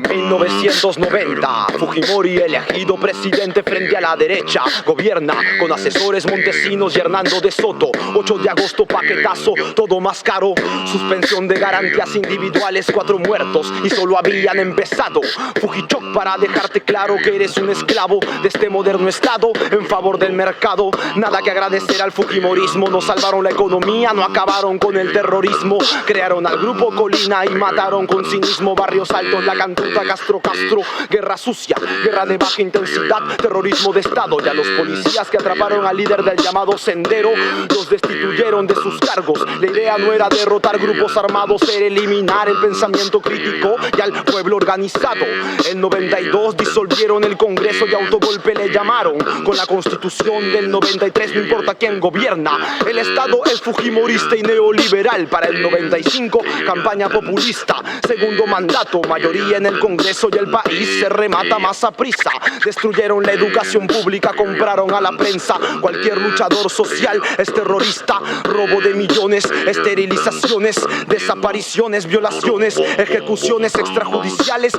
1990, Fujimori elegido presidente frente a la derecha. Gobierna con asesores Montesinos y Hernando de Soto. 8 de agosto, paquetazo, todo más caro. Suspensión de garantías individuales, 4 muertos y solo habían empezado. Fujichoc para dejarte claro que eres un esclavo de este moderno estado en favor del mercado. Nada que agradecer al fujimorismo. No salvaron la economía, no acabaron con el terrorismo. Crearon al grupo Colina y mataron con cinismo Barrios Altos, La Cantuta, Castro, guerra sucia, guerra de baja intensidad, terrorismo de estado. Y a los policías que atraparon al líder del llamado Sendero los destituyeron de sus cargos. La idea no era derrotar grupos armados, era eliminar el pensamiento crítico y al pueblo organizado. El 92 disolvieron el Congreso y autogolpe le llamaron. Con la Constitución del 93 no importa quién gobierna, el Estado es fujimorista y neoliberal. Para el 95 campaña populista, segundo mandato, mayoría en el Congreso y el país se remata más a prisa. Destruyeron la educación pública, compraron a la prensa. Cualquier luchador social es terrorista. Robo de millones, esterilizaciones, desapariciones, violaciones, ejecuciones extrajudiciales,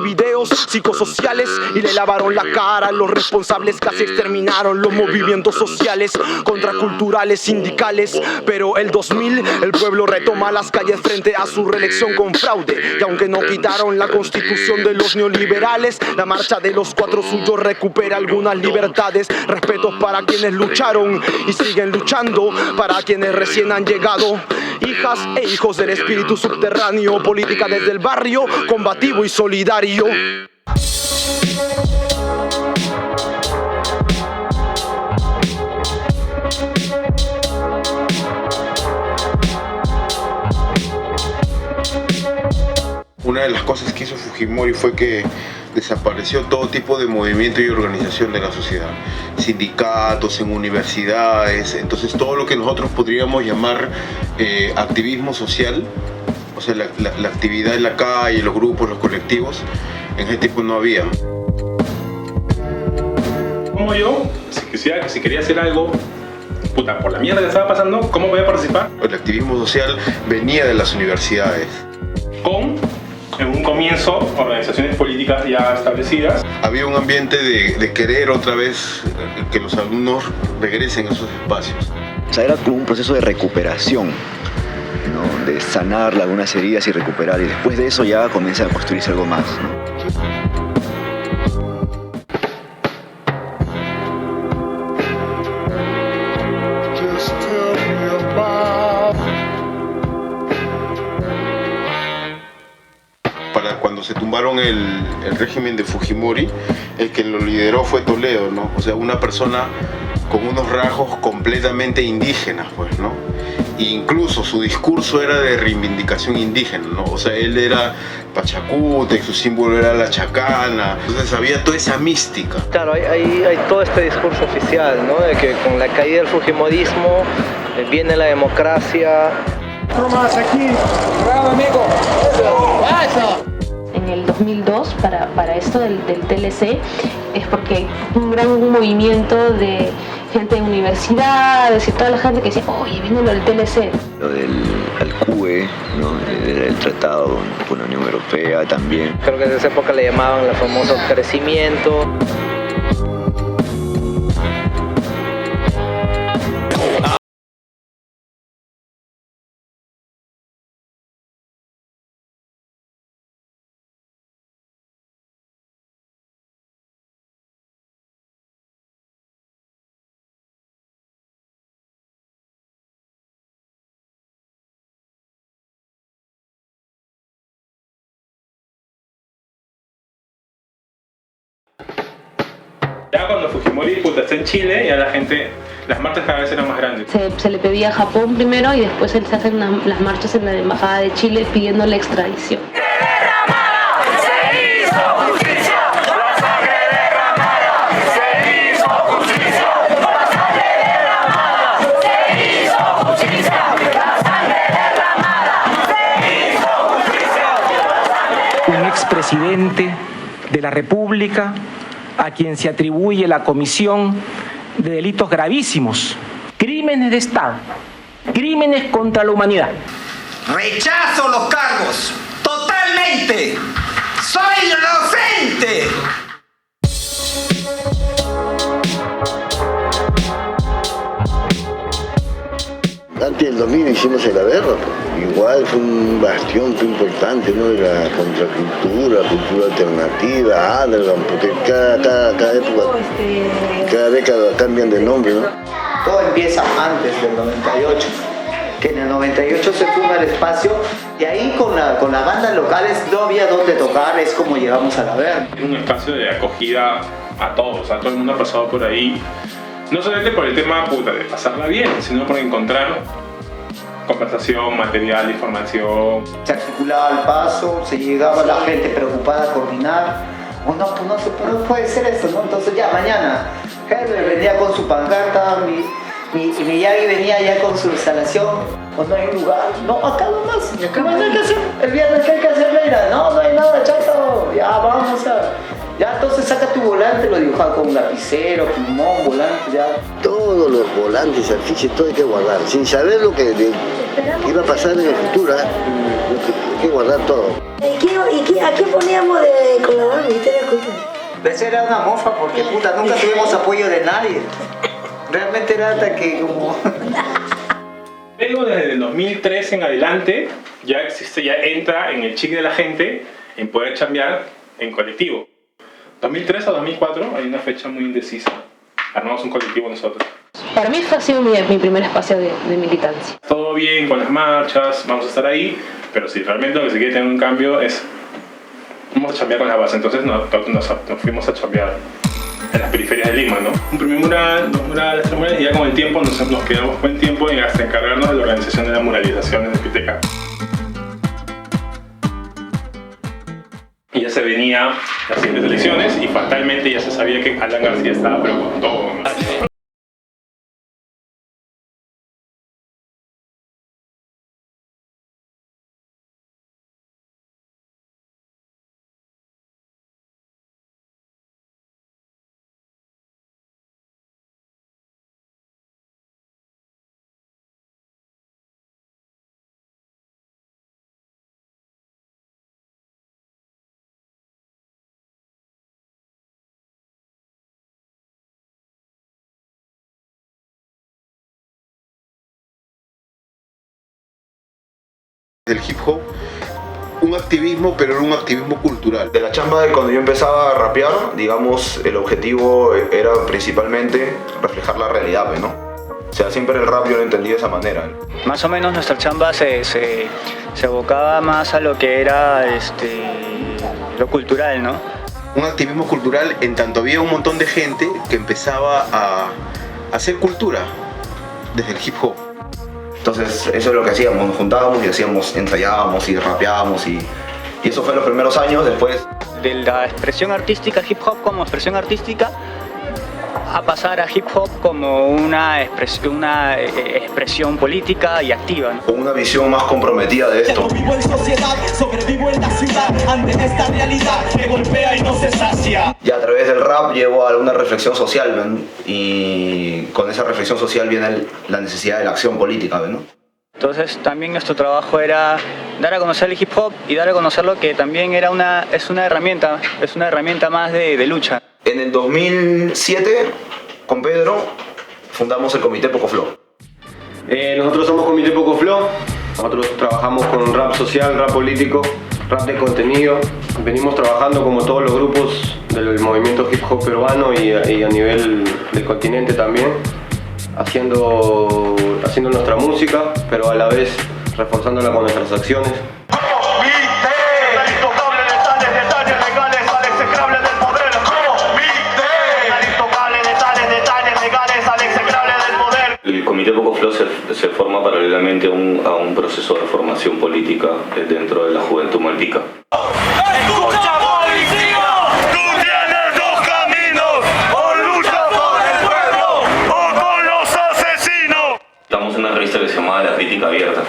videos psicosociales. Y le lavaron la cara a los responsables, casi exterminaron los movimientos sociales, contraculturales, sindicales. Pero el 2000 el pueblo retoma las calles frente a su reelección con fraude. Y aunque no quitaron la Constitución de los neoliberales, la marcha de los 4 suyos recupera algunas libertades. Respetos para quienes lucharon y siguen luchando, para quienes recién han llegado. Hijas e hijos del espíritu subterráneo, política desde el barrio, combativo y solidario. Una de las cosas que hizo Fujimori fue que desapareció todo tipo de movimiento y organización de la sociedad, sindicatos, en universidades. Entonces todo lo que nosotros podríamos llamar activismo social, o sea, la actividad en la calle, los grupos, los colectivos, en ese tiempo no había. Como yo, si quería hacer algo, puta, por la mierda que estaba pasando, ¿cómo voy a participar? El activismo social venía de las universidades. En un comienzo, organizaciones políticas ya establecidas. Había un ambiente de querer otra vez que los alumnos regresen a esos espacios. O sea, era como un proceso de recuperación, ¿no? De sanar algunas heridas y recuperar. Y después de eso ya comienza a construirse algo más, ¿no? Cuando se tumbaron el régimen de Fujimori, el que lo lideró fue Toledo, ¿no? O sea, una persona con unos rasgos completamente indígenas, pues, ¿no? E incluso su discurso era de reivindicación indígena, ¿no? O sea, él era Pachacútec, su símbolo era la chacana, entonces había toda esa mística. Claro, hay todo este discurso oficial, ¿no? De que con la caída del fujimorismo viene la democracia. No más aquí, bravo amigo. Eso. En el 2002, para esto del TLC, es porque hay un gran movimiento de gente de universidades y toda la gente que decía, oye, viene lo del TLC. Lo del CUE, ¿no? El tratado con la Unión Europea también. Creo que desde esa época le llamaban el famoso crecimiento. Ya cuando Fujimori está en Chile, ya la gente, las marchas cada vez eran más grandes. Se le pedía a Japón primero y después se hacen las marchas en la embajada de Chile pidiendo la extradición. Un expresidente de la República a quien se atribuye la comisión de delitos gravísimos, crímenes de Estado, crímenes contra la humanidad. Rechazo los cargos. Totalmente. Soy inocente. Antes del 2000 hicimos el Averno, igual fue un bastión muy importante, ¿no? De la contracultura, cultura alternativa, underground, porque cada época, cada década cambian de nombre, ¿no? Todo empieza antes del 98, que en el 98 se funda el espacio y ahí con las bandas locales no había dónde tocar, es como llegamos al Averno. Es un espacio de acogida a todos, a todo el mundo ha pasado por ahí. No solamente por el tema de pasarla bien, sino por encontrar conversación, material, información. Se articulaba el paso, se llegaba la gente preocupada a coordinar. O no, no puede ser esto, ¿no? Entonces ya mañana, Herbert venía con su pancarta, y Miyagi venía ya con su instalación. ¿O no hay lugar? No, acá nomás. ¿Qué más hay que hacer? El viernes, ¿qué hay que hacer, Leira? No hay nada, chato. Ya vamos a... Ya, entonces saca tu volante, lo dibujas con un lapicero, plumón, volante, ya. Todos los volantes, afiches, todo hay que guardar, sin saber lo que iba a pasar en el futuro, ¿eh? Hay que guardar todo. ¿Y a qué poníamos de colador Ministerio de Cultura? Pues era una mofa porque puta, nunca tuvimos apoyo de nadie. Realmente era hasta que como... Luego desde el 2003 en adelante ya entra en el chip de la gente en poder chambear en colectivo. 2003 a 2004 hay una fecha muy indecisa. Armamos un colectivo nosotros. Para mí ha sido mi primer espacio de militancia. Todo bien con las marchas, vamos a estar ahí, pero si realmente lo que se quiere tener un cambio es... Vamos a chambear con la base, entonces nos fuimos a chambear en las periferias de Lima, ¿no? Un primer mural, dos murales, tres murales, y ya con el tiempo nos quedamos buen tiempo en hasta encargarnos de la organización de la muralización en la biblioteca. Y ya se venía las siguientes elecciones y fatalmente ya se sabía que Alan García estaba pero con todo, ¿no? Del hip hop, un activismo, pero era un activismo cultural. De la chamba de cuando yo empezaba a rapear, digamos, el objetivo era principalmente reflejar la realidad, ¿no? O sea, siempre el rap yo lo entendí de esa manera. Más o menos nuestra chamba se abocaba más a lo que era lo cultural, ¿no? Un activismo cultural en tanto había un montón de gente que empezaba a hacer cultura desde el hip hop. Entonces eso es lo que hacíamos, nos juntábamos y ensayábamos y rapeábamos y eso fue en los primeros años. Después de la expresión artística, hip hop como expresión artística, a pasar a hip hop como una expresión política y activa, ¿no? Con una visión más comprometida de esto. Vivo en sociedad, sobrevivo en la ciudad ante esta realidad que golpea y no se sacia. Y a través del rap llevo a una reflexión social, ¿no? Y con esa reflexión social viene la necesidad de la acción política, ¿no? Entonces también nuestro trabajo era dar a conocer el hip hop y dar a conocer lo que también es una herramienta más de lucha. En el 2007, con Pedro, fundamos el Comité Poco Flow. Nosotros somos Comité Poco Flow. Nosotros trabajamos con rap social, rap político, rap de contenido. Venimos trabajando como todos los grupos del movimiento hip hop peruano y a nivel del continente también, haciendo nuestra música, pero a la vez reforzándola con nuestras acciones. El Comité Poco Flow se forma paralelamente a un proceso de formación política dentro de la juventud malpica. ¡Escucha, policía! Tú tienes dos caminos, o lucha por el pueblo o con los asesinos. Estamos en una revista que se llamaba La Crítica Abierta.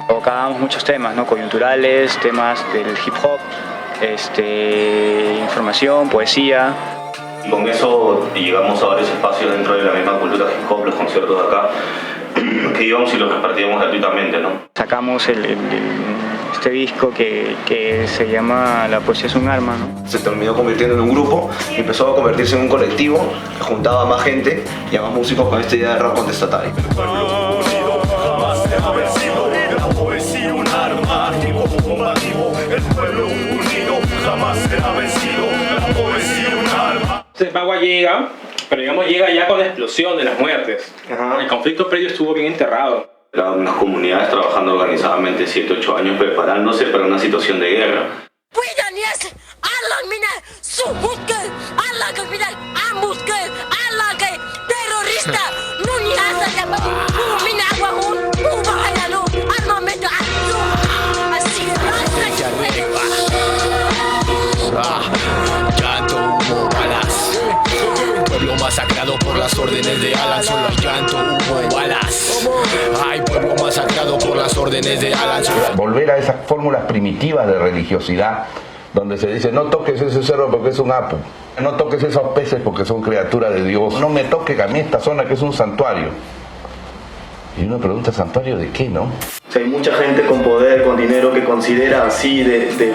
Tocábamos muchos temas, ¿no? Coyunturales, temas del hip hop, información, poesía. Y con eso llegamos a varios espacios dentro de la misma cultura hip hop, los conciertos de acá, que íbamos y los repartíamos gratuitamente, ¿no? Sacamos este disco que se llama La poesía es un arma, ¿no? Se terminó convirtiendo en un grupo y empezó a convertirse en un colectivo que juntaba a más gente y a más músicos con esta idea de rap contestatario. Entonces Bagua llega, pero digamos llega ya con la explosión de las muertes. El conflicto previo estuvo bien enterrado. Eran unas comunidades trabajando organizadamente 7, 8 años preparándose para una situación de guerra. Llanto, humo, balas. Pueblo masacrado por las órdenes de Alan. Solo hay llanto, humo, balas. Ay, pueblo masacrado por las órdenes de Alan. Volver a esas fórmulas primitivas de religiosidad, donde se dice, no toques ese cerro porque es un apu, no toques esos peces porque son criaturas de Dios, no me toques a mí esta zona que es un santuario. Y uno pregunta, ¿santuario de qué, no? O sea, hay mucha gente con poder, con dinero, que considera así de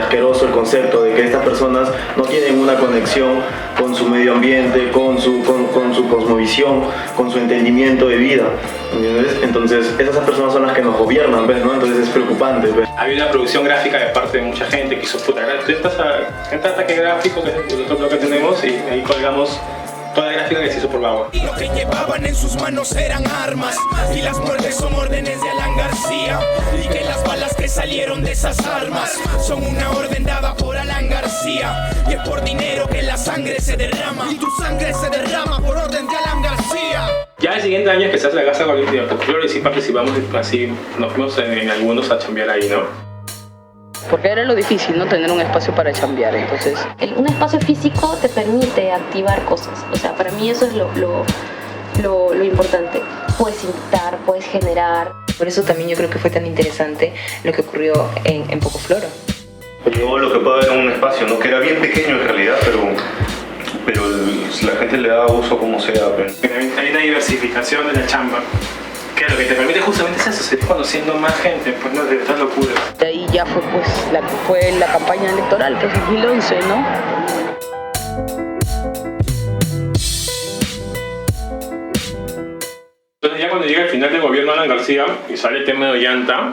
asqueroso el concepto de que estas personas no tienen una conexión con su medio ambiente, con su cosmovisión, con su entendimiento de vida, ¿entiendes? Entonces, esas personas son las que nos gobiernan, ¿ves? ¿No? Entonces es preocupante, ¿ves? Había una producción gráfica de parte de mucha gente que hizo entra Ataque Gráfico, que es el otro blog que tenemos, y ahí colgamos toda la gráfica que se hizo por Bagua. Lo que llevaban en sus manos eran armas, y las muertes son órdenes de Alan García, y que las balas que salieron de esas armas son una orden dada por Alan García, y es por dinero que la sangre se derrama, y tu sangre se derrama por orden de Alan García. Ya el siguiente año que se hace la casa de Pocoflor y sí participamos, así nos fuimos en algunos a chambear ahí, ¿no? Porque era lo difícil, ¿no? Tener un espacio para chambear, entonces... Un espacio físico te permite activar cosas, o sea, para mí eso es lo importante. Puedes invitar, puedes generar. Por eso también yo creo que fue tan interesante lo que ocurrió en Pocofloro. Llegó lo que puede haber en un espacio, ¿no? Que era bien pequeño en realidad, pero la gente le da uso como sea. Hay una diversificación de la chamba, que lo que te permite justamente es eso, seguir conociendo más gente, pues no, de estas locuras. De ahí ya fue pues la campaña electoral, que es 2011, ¿no? Entonces ya cuando llega el final del gobierno de Alan García y sale el tema de Ollanta,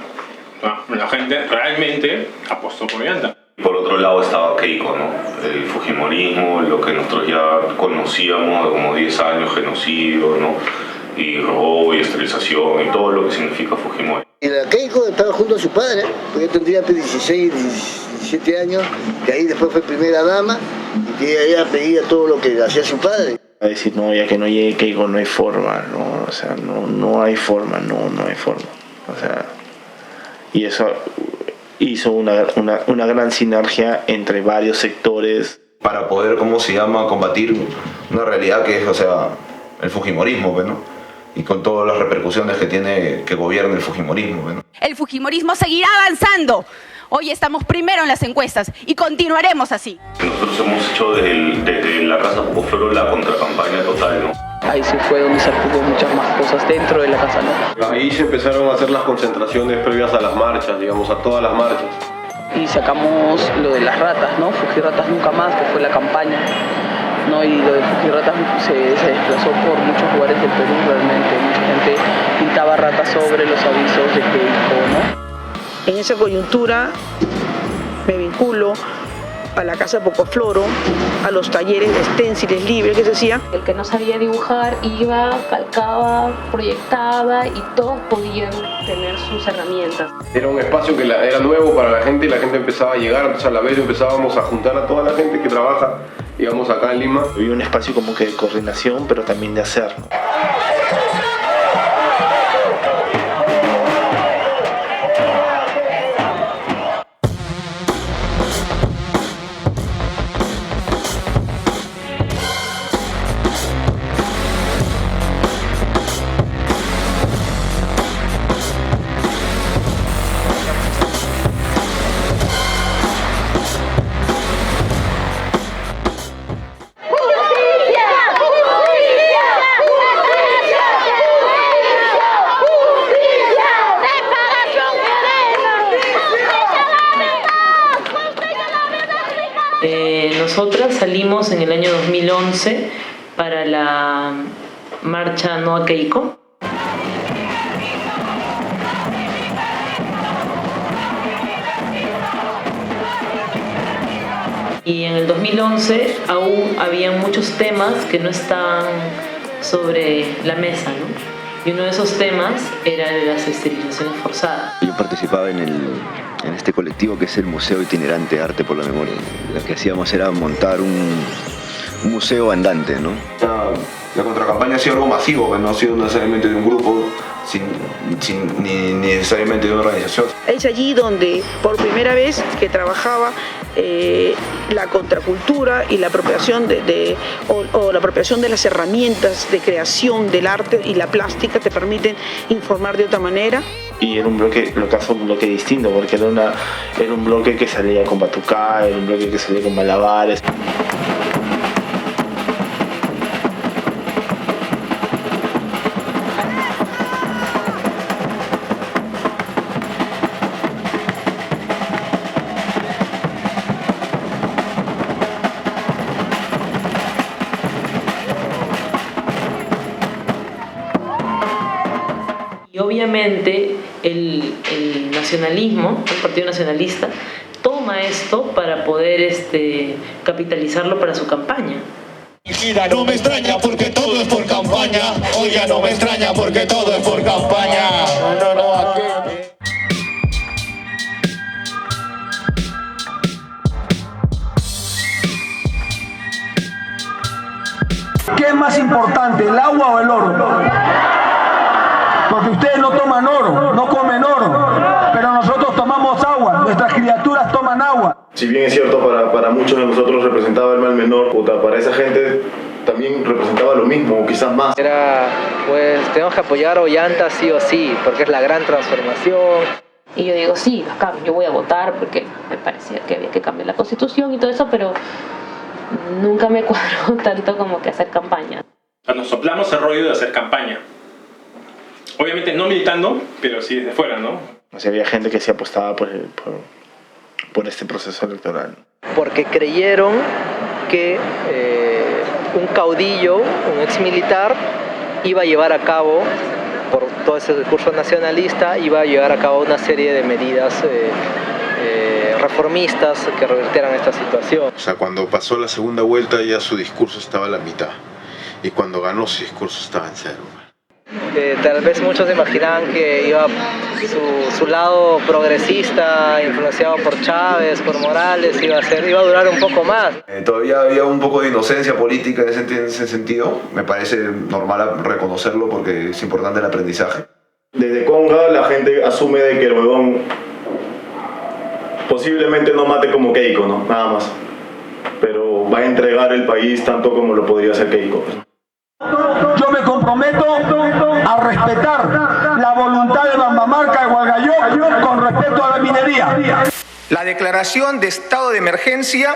la gente realmente apostó por Ollanta. Por otro lado estaba Keiko, ¿no? El fujimorismo, lo que nosotros ya conocíamos de como 10 años, genocidio, ¿no? Y robo y esterilización y todo lo que significa Fujimori. Y la Keiko estaba junto a su padre, porque tendría 16, 17 años, que ahí después fue primera dama y que ella pedía todo lo que hacía su padre. A decir, no, ya que no llegue Keiko no hay forma, no, o sea, no hay forma, no hay forma. O sea, y eso hizo una gran sinergia entre varios sectores. Para poder, combatir una realidad que es, o sea, el fujimorismo, ¿no? Y con todas las repercusiones que tiene que gobierne el fujimorismo, ¿no? El fujimorismo seguirá avanzando. Hoy estamos primero en las encuestas y continuaremos así. Nosotros hemos hecho desde la Casa Pocoflor la contracampaña total, ¿no? Ahí sí fue donde se articuló muchas más cosas dentro de la casa, ¿no? Ahí se empezaron a hacer las concentraciones previas a las marchas, digamos, a todas las marchas. Y sacamos lo de las ratas, ¿no? Fujiratas nunca más, que fue la campaña, ¿no? Y lo de Fujiratas se desplazó por muchos lugares del Perú realmente. Mucha gente pintaba ratas sobre los avisos de Keiko, ¿no? En esa coyuntura me vinculo a la Casa Pocofloro, a los talleres de esténciles libres que se hacían. El que no sabía dibujar iba, calcaba, proyectaba y todos podían tener sus herramientas. Era un espacio que era nuevo para la gente y la gente empezaba a llegar, entonces a la vez empezábamos a juntar a toda la gente que trabaja, digamos, acá en Lima. Había un espacio como que de coordinación, pero también de hacer, ¿no? nosotras salimos en el año 2011 para la marcha No a Keiko. Y en el 2011 aún había muchos temas que no estaban sobre la mesa, ¿no? Y uno de esos temas era de las esterilizaciones forzadas. Yo participaba en este colectivo que es el Museo Itinerante Arte por la Memoria. Lo que hacíamos era montar un museo andante, ¿no? La contracampaña ha sido algo masivo, que no ha sido necesariamente de un grupo, ni necesariamente de una organización. Es allí donde por primera vez que trabajaba la contracultura y la apropiación o la apropiación de las herramientas de creación del arte y la plástica te permiten informar de otra manera. Y era un bloque, lo que hace un bloque distinto, porque era un bloque que salía con batucá, era un bloque que salía con malabares. Y obviamente el nacionalismo, el Partido Nacionalista, toma esto para poder capitalizarlo para su campaña. No me extraña porque todo es por campaña. Hoy ya no me extraña porque todo es por campaña. ¿Qué es más importante, el agua o el oro? Porque ustedes no toman oro, no comen oro, pero nosotros tomamos agua, nuestras criaturas toman agua. Si bien es cierto, para muchos de nosotros representaba el mal menor, para esa gente también representaba lo mismo, o quizás más. Era, pues, tenemos que apoyar a Ollanta sí o sí, porque es la gran transformación. Y yo digo, sí, acá yo voy a votar porque me parecía que había que cambiar la Constitución y todo eso, pero nunca me cuadró tanto como que hacer campaña. Nos soplamos el rollo de hacer campaña. Obviamente no militando, pero sí desde fuera, ¿no? O sea, había gente que se apostaba por este proceso electoral. Porque creyeron que un caudillo, un exmilitar, iba a llevar a cabo, por todo ese discurso nacionalista, iba a llevar a cabo una serie de medidas reformistas que revirtieran esta situación. O sea, cuando pasó la segunda vuelta ya su discurso estaba a la mitad. Y cuando ganó su discurso estaba en cero. Tal vez muchos imaginaban que iba su lado progresista, influenciado por Chávez, por Morales, iba a durar un poco más. Todavía había un poco de inocencia política en ese sentido. Me parece normal reconocerlo porque es importante el aprendizaje. Desde Conga la gente asume de que el huevón posiblemente no mate como Keiko, ¿no? Nada más. Pero va a entregar el país tanto como lo podría hacer Keiko. Yo me comprometo a respetar la voluntad de Bambamarca de Hualgayoc con respecto a la minería. La declaración de estado de emergencia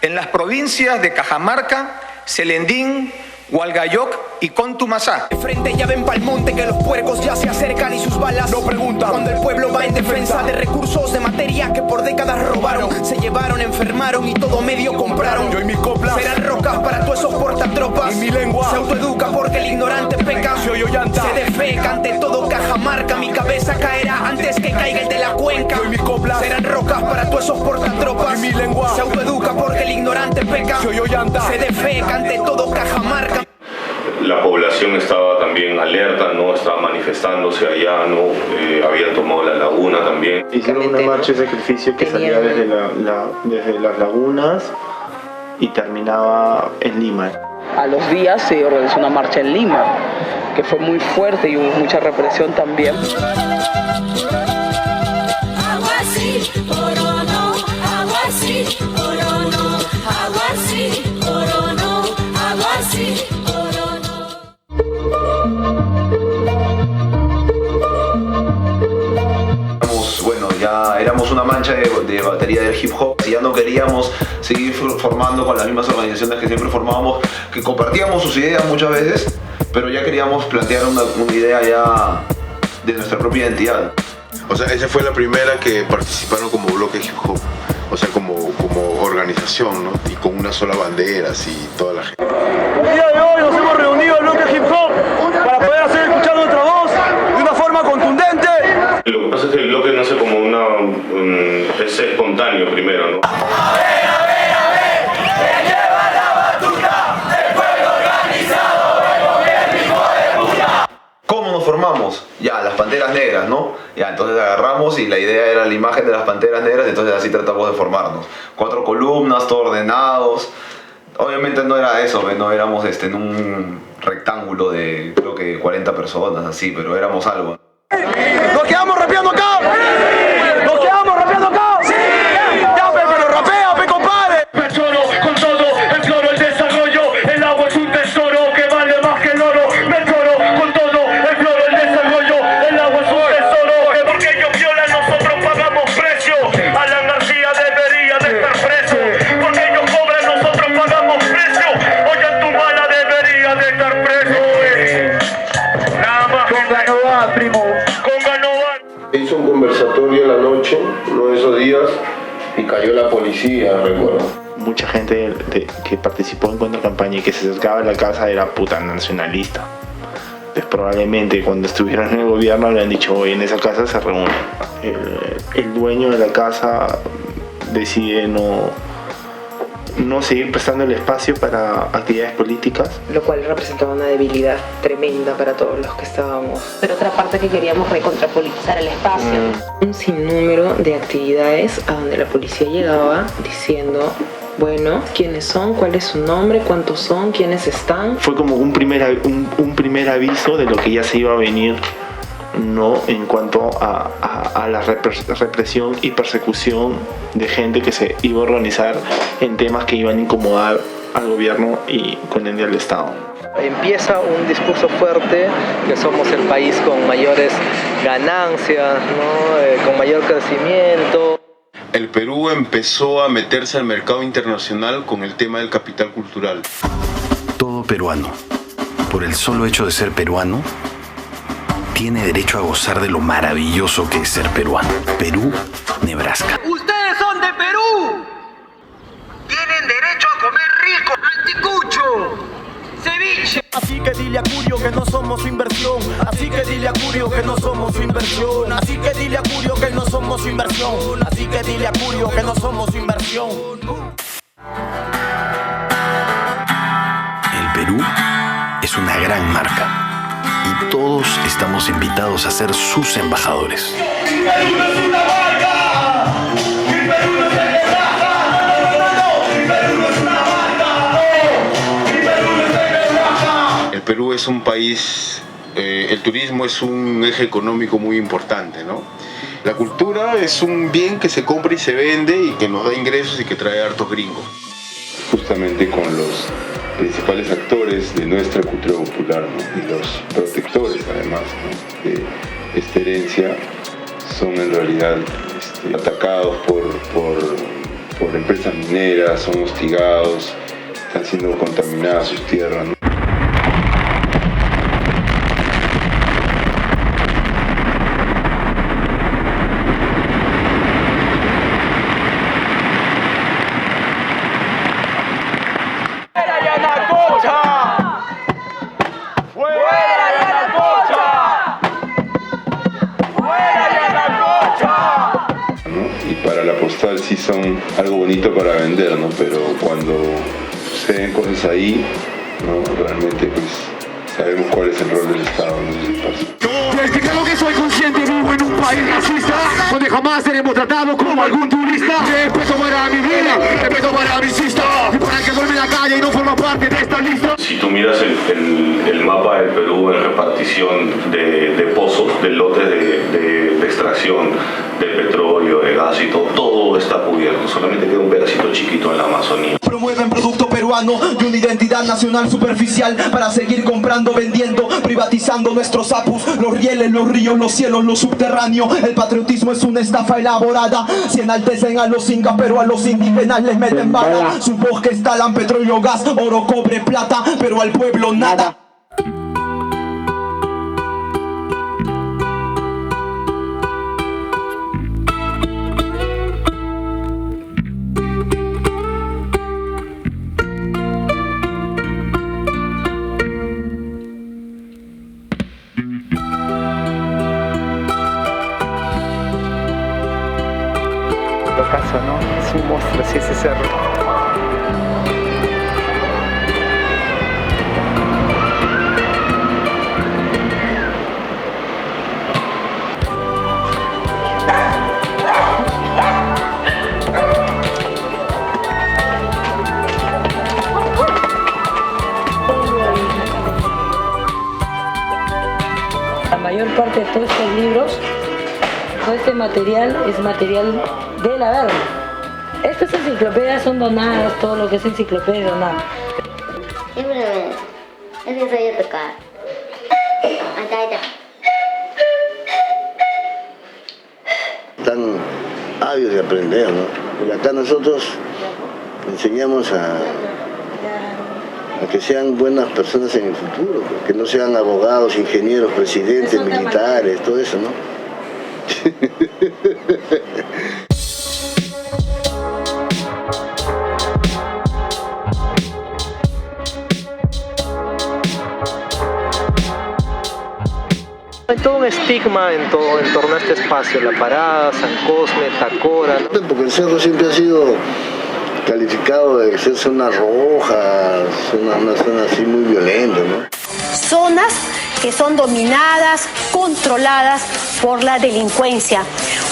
en las provincias de Cajamarca, Selendín, Hualgayoc y Contumasá. De frente ya ven pa'l monte que los puercos ya se acercan y sus balas no preguntan. Cuando el pueblo va en defensa de recursos, de materia que por décadas robaron, se llevaron, enfermaron y todo medio compraron. Yo y mis coplas serán rocas para todos esos portatropas. Y mi lengua se autoeduca porque el ignorante peca. Se defeca ante todo Cajamarca, mi cabeza caerá antes que caiga el de la cuenca. Yo y mis coplas serán rocas para todos esos portatropas. Y mi lengua se autoeduca porque el ignorante peca. Se defeca ante todo Cajamarca. La población estaba también alerta, ¿no? Estaba manifestándose allá, ¿no? Habían tomado la laguna también. Hicieron una marcha de sacrificio que salía desde las lagunas y terminaba en Lima. A los días se organizó una marcha en Lima, que fue muy fuerte y hubo mucha represión también. Ya éramos una mancha de batería del hip hop y ya no queríamos seguir formando con las mismas organizaciones que siempre formábamos, que compartíamos sus ideas muchas veces, pero ya queríamos plantear una idea ya de nuestra propia identidad. O sea, esa fue la primera que participaron como bloque hip hop. o sea, como organización, ¿no? Y con una sola bandera, así, toda la gente. El día de hoy nos hemos reunido en bloque hip hop para poder hacer escuchar nuestra voz de una forma contundente. Lo que pasa es que el bloque nace como es espontáneo primero, ¿no? ¿Cómo nos formamos? Ya, las Panteras Negras, ¿no? Ya, entonces agarramos y la idea era la imagen de las Panteras Negras, entonces así tratamos de formarnos. 4 columnas, todo ordenados. Obviamente no era eso, no éramos en un rectángulo de creo que 40 personas, así, pero éramos algo. ¡Nos quedamos rapeando acá! ¡Nos quedamos rapeando acá! ¡Sí! ¡Ya, pero rapea, compadre! Tesoro, con todo el floro, el desarrollo, el agua es un tesoro que vale más que el oro. Tesoro, con todo el floro, el desarrollo, el agua es un tesoro que porque ellos violan nosotros pagamos precio. Alan García debería de estar preso, porque ellos cobran nosotros pagamos precio. Oye, tu mala debería de estar preso. Nada más que Conga primo. Conga no va. Hizo un conversatorio en la noche, uno de esos días, y cayó la policía, recuerdo. Mucha gente que participó en contracampaña y que se acercaba a la casa era puta nacionalista. Entonces probablemente cuando estuvieron en el gobierno le han dicho, hoy en esa casa se reúnen. El dueño de la casa decide no seguir prestando el espacio para actividades políticas. Lo cual representaba una debilidad tremenda para todos los que estábamos. Pero otra parte que queríamos recontrapolitizar el espacio. Un sinnúmero de actividades a donde la policía llegaba diciendo, bueno, ¿quiénes son? ¿Cuál es su nombre? ¿Cuántos son? ¿Quiénes están? Fue como un primer aviso de lo que ya se iba a venir, no en cuanto a la represión y persecución de gente que se iba a organizar en temas que iban a incomodar al gobierno y con ende al Estado. Empieza un discurso fuerte que somos el país con mayores ganancias, ¿no? Con mayor crecimiento. El Perú empezó a meterse al mercado internacional con el tema del capital cultural. Todo peruano, por el solo hecho de ser peruano, tiene derecho a gozar de lo maravilloso que es ser peruano. Perú, Nebraska. ¡Ustedes son de Perú! ¡Tienen derecho a comer rico! ¡Anticucho! ¡Ceviche! Así que dile a Curio que no somos su inversión. Así que dile a Curio que no somos su inversión. Así que dile a Curio que no somos su inversión. Así que dile a Curio que no somos su inversión. El Perú es una gran marca y todos estamos invitados a ser sus embajadores. ¡El Perú no es una marca! ¡El Perú no es una marca! ¡El Perú no es una marca! ¡El Perú no es una marca! El Perú es un país, el turismo es un eje económico muy importante, ¿no? La cultura es un bien que se compra y se vende y que nos da ingresos y que trae hartos gringos. Justamente con los principales actores de nuestra cultura popular, ¿no? Y los protectores además, ¿no? De esta herencia son en realidad atacados por empresas mineras, son hostigados, están siendo contaminadas sus tierras, ¿no? Sí son algo bonito para vender, ¿no? Pero cuando suceden cosas ahí, ¿no? Realmente pues sabemos cuál es el rol del Estado en ese espacio. Desde claro que soy consciente, vivo en un país racista, donde jamás seremos tratados como algún turista. Respeto para mi vida, respeto para mi sister, y para el que duerme en la calle y no forma parte de esta lista. Si tú miras el mapa del Perú en repartición de pozos, de lotes de extracción, de petróleo, de gas y todo está cubierto. Solamente queda un pedacito chiquito en la Amazonía. Promueven producto peruano y una identidad nacional superficial para seguir comprando, vendiendo, privatizando nuestros apus, los rieles, los ríos, los cielos, lo subterráneo. El patriotismo es una estafa elaborada. Si enaltecen a los incas, pero a los indígenas les meten bala. Sus bosques talan petróleo, gas, oro, cobre, plata, pero al pueblo nada. es un monstruo, sí, ese cerro. La mayor parte de todos estos libros, todo este material es material de la verga. Estas enciclopedias son donadas, todo lo que es enciclopedia es donado. Simplemente, es que soy a tocar. Tan ávidos de aprender, ¿no? Y acá nosotros enseñamos a que sean buenas personas en el futuro, que no sean abogados, ingenieros, presidentes, militares, todo eso, ¿no? Hay todo un estigma en torno a este espacio, La Parada, San Cosme, Tacora, ¿no? Porque el cerro siempre ha sido calificado de ser zona roja, una zona así muy violenta, ¿no? Zonas que son dominadas, controladas por la delincuencia.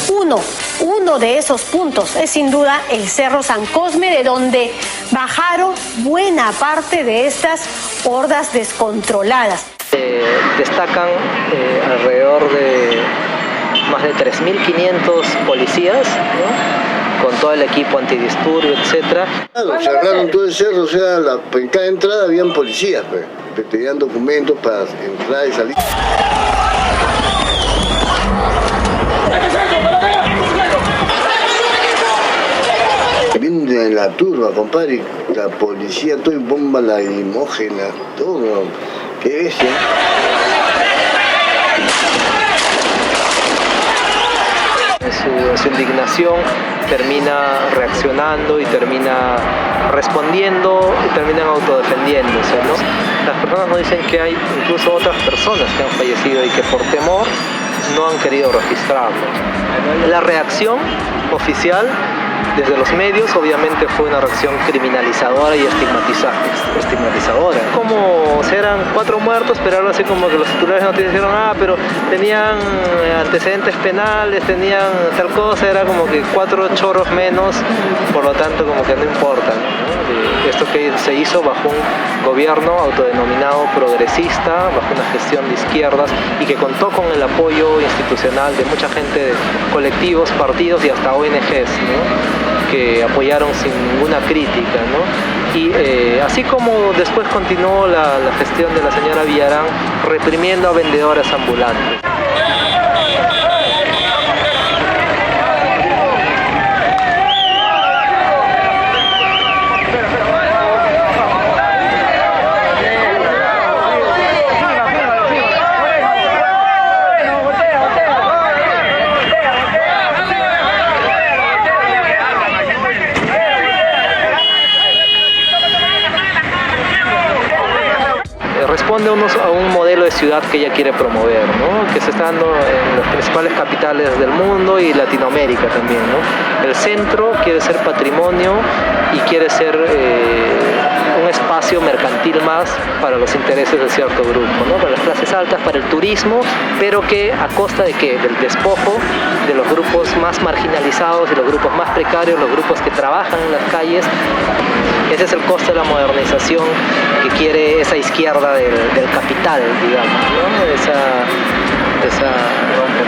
Uno de esos puntos es sin duda el Cerro San Cosme, de donde bajaron buena parte de estas hordas descontroladas. Destacan alrededor de más de 3.500 policías, ¿no? Con todo el equipo antidisturbio, etc. Claro, cerraron todo el cerro, o sea, en cada entrada habían policías, pues, que tenían documentos para entrar y salir. Viene la turba, compadre, la policía, todo y bomba lacrimógena, todo, qué bestia. Su indignación termina reaccionando y termina respondiendo y terminan autodefendiéndose, ¿no? Las personas nos dicen que hay incluso otras personas que han fallecido y que por temor no han querido registrarlo. La reacción oficial desde los medios obviamente fue una reacción criminalizadora y estigmatizadora. Como eran 4 muertos, pero algo así como que los titulares no te dijeron, pero tenían antecedentes penales, tenían tal cosa, era como que 4 choros menos, por lo tanto como que no importa, ¿no? Esto que se hizo bajo un gobierno autodenominado progresista, bajo una gestión de izquierdas y que contó con el apoyo institucional de mucha gente, de colectivos, partidos y hasta ONGs, ¿no? Que apoyaron sin ninguna crítica, ¿no? Y así como después continuó la gestión de la señora Villarán reprimiendo a vendedores ambulantes. Responde a un modelo de ciudad que ella quiere promover, ¿no? Que se está dando en las principales capitales del mundo y Latinoamérica también, ¿no? El centro quiere ser patrimonio y quiere ser un espacio mercantil más para los intereses de cierto grupo, ¿no? Para las clases altas, para el turismo, pero que a costa de ¿qué? Del despojo de los grupos más marginalizados, de los grupos más precarios, los grupos que trabajan en las calles. Ese es el costo de la modernización que quiere esa izquierda del capital, digamos, ¿no?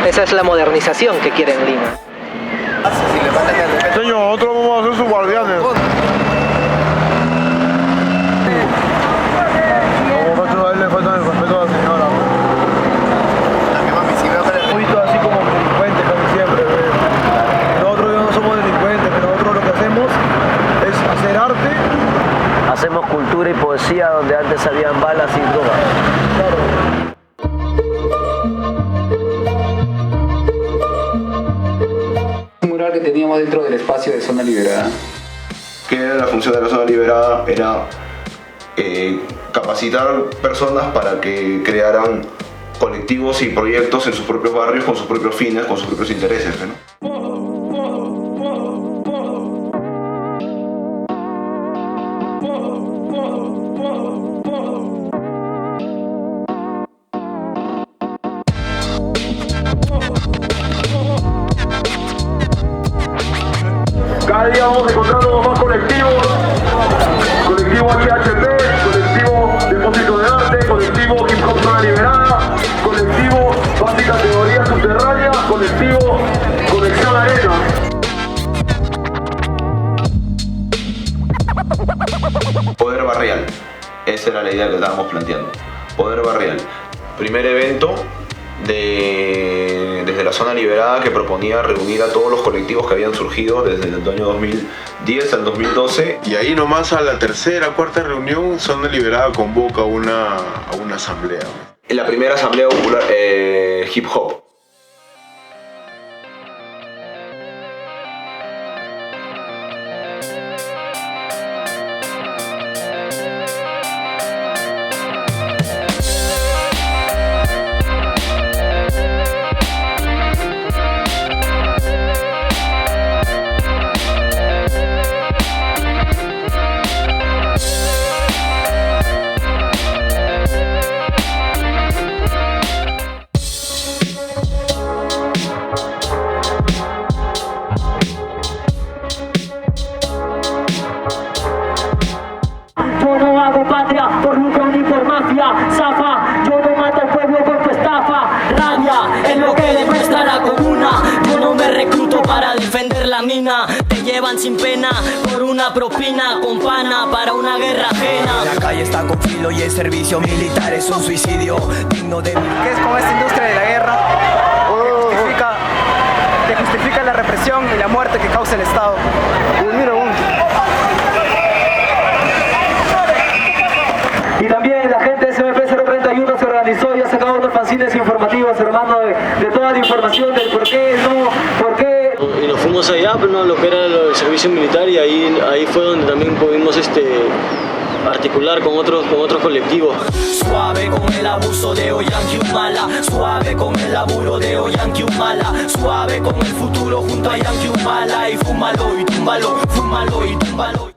Esa es la modernización que quiere en Lima. Señor, nosotros vamos a ser sus guardianes. Como nosotros a él le falta el respeto a la señora. Un poquito así como delincuentes casi siempre. Nosotros no somos delincuentes, pero nosotros lo que hacemos es hacer arte. Hacemos cultura y poesía donde antes habían balas y drogas. Un mural que teníamos dentro del espacio de zona liberada. ¿Qué era la función de la zona liberada? Era capacitar personas para que crearan colectivos y proyectos en sus propios barrios con sus propios fines, con sus propios intereses, ¿no? esa era la idea que estábamos planteando. Poder barrial. Primer evento desde la zona liberada que proponía reunir a todos los colectivos que habían surgido desde el año 2010 al 2012. Y ahí nomás a la tercera, cuarta reunión, Zona Liberada convoca a una asamblea. En la primera asamblea popular hip hop. Zafa, yo no mato al pueblo con tu estafa. Rabia es lo que demuestra la comuna. Yo no me recluto para defender la mina. Te llevan sin pena por una propina con pana para una guerra ajena. La calle está con filo y el servicio militar es un suicidio digno de... ¿Qué es con esta industria de la guerra? Que justifica la represión y la muerte que causa el Estado. Y también la gente de CMP 031 se organizó y ha sacado unos fanzines informativos, hermano, de toda la información del por qué, no, por qué. Y nos fuimos allá, pero no, lo que era el servicio militar, y ahí fue donde también pudimos articular con otros colectivos. Suave con el abuso de Ollantaytamala, suave con el laburo de Ollantaytamala, suave con el futuro junto a Ollantaytamala, y fúmalo y túmbalo, fúmalo y túmbalo.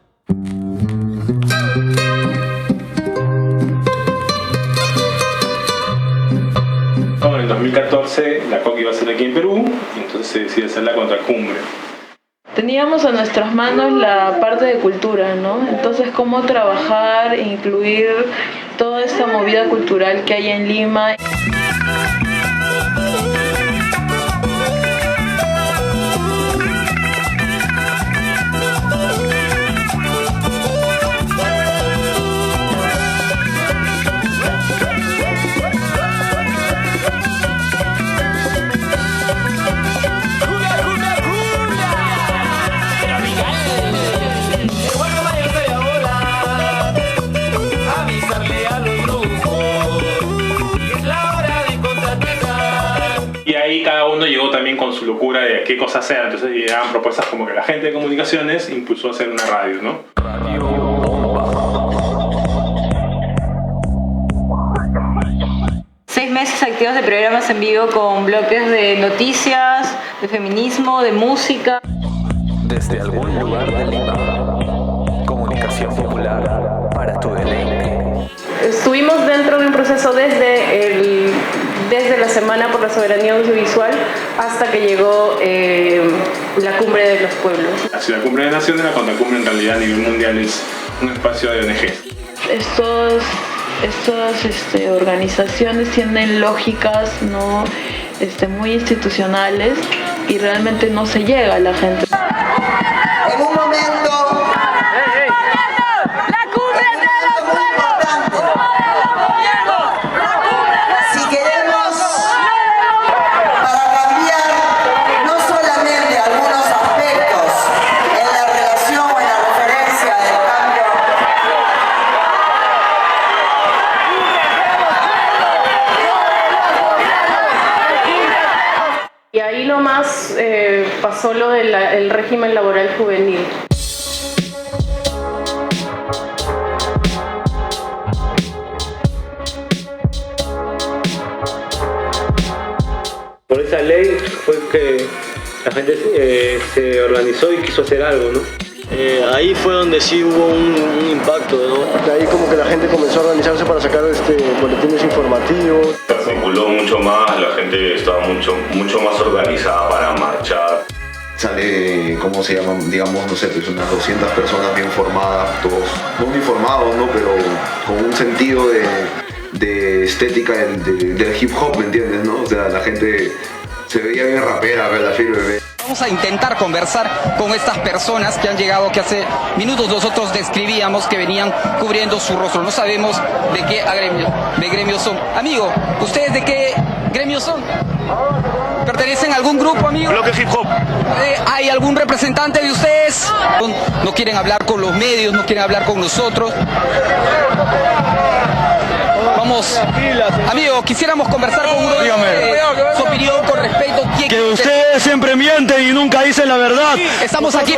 En el 2014 la COC iba a ser aquí en Perú, y entonces se decide hacer la contracumbre. Teníamos a nuestras manos la parte de cultura, ¿no? Entonces, cómo trabajar, incluir toda esta movida cultural que hay en Lima. Y ahí cada uno llegó también con su locura de qué cosa hacer. Entonces llegaban propuestas como que la gente de comunicaciones impulsó a hacer una radio, ¿no? Seis meses activos de programas en vivo con bloques de noticias, de feminismo, de música. Desde algún lugar de Lima, comunicación popular para tu deleite. Estuvimos dentro de un proceso desde la Semana por la Soberanía Audiovisual hasta que llegó la Cumbre de los Pueblos. Así, la Cumbre de Naciones, la contracumbre en realidad a nivel mundial es un espacio de ONGs. Estas organizaciones tienen lógicas, ¿no? Muy institucionales, y realmente no se llega a la gente. En un momento... Y ahí nomás pasó lo del régimen laboral juvenil. Por esa ley fue que la gente se organizó y quiso hacer algo, ¿no? Ahí fue donde sí hubo un impacto, ¿no? De ahí como que la gente comenzó a organizarse para sacar boletines informativos. Se articuló mucho más, la gente estaba mucho más organizada para marchar. Sale, ¿cómo se llaman? Digamos, no sé, pues unas 200 personas bien formadas, todos no uniformados, ¿no? Pero con un sentido de estética del hip hop, ¿me entiendes? ¿No? O sea, la gente se veía bien rapera, ¿verdad? Vamos a intentar conversar con estas personas que han llegado, que hace minutos nosotros describíamos que venían cubriendo su rostro. No sabemos de qué gremio son. Amigo, ¿ustedes de qué gremio son? ¿Pertenecen a algún grupo, amigo? Bloque Hip Hop. ¿Hay algún representante de ustedes? No quieren hablar con los medios, no quieren hablar con nosotros. Vamos, amigo, quisiéramos conversar con uno. Dígame. Su opinión con respecto a que ustedes siempre mienten y nunca dicen la verdad. Estamos aquí.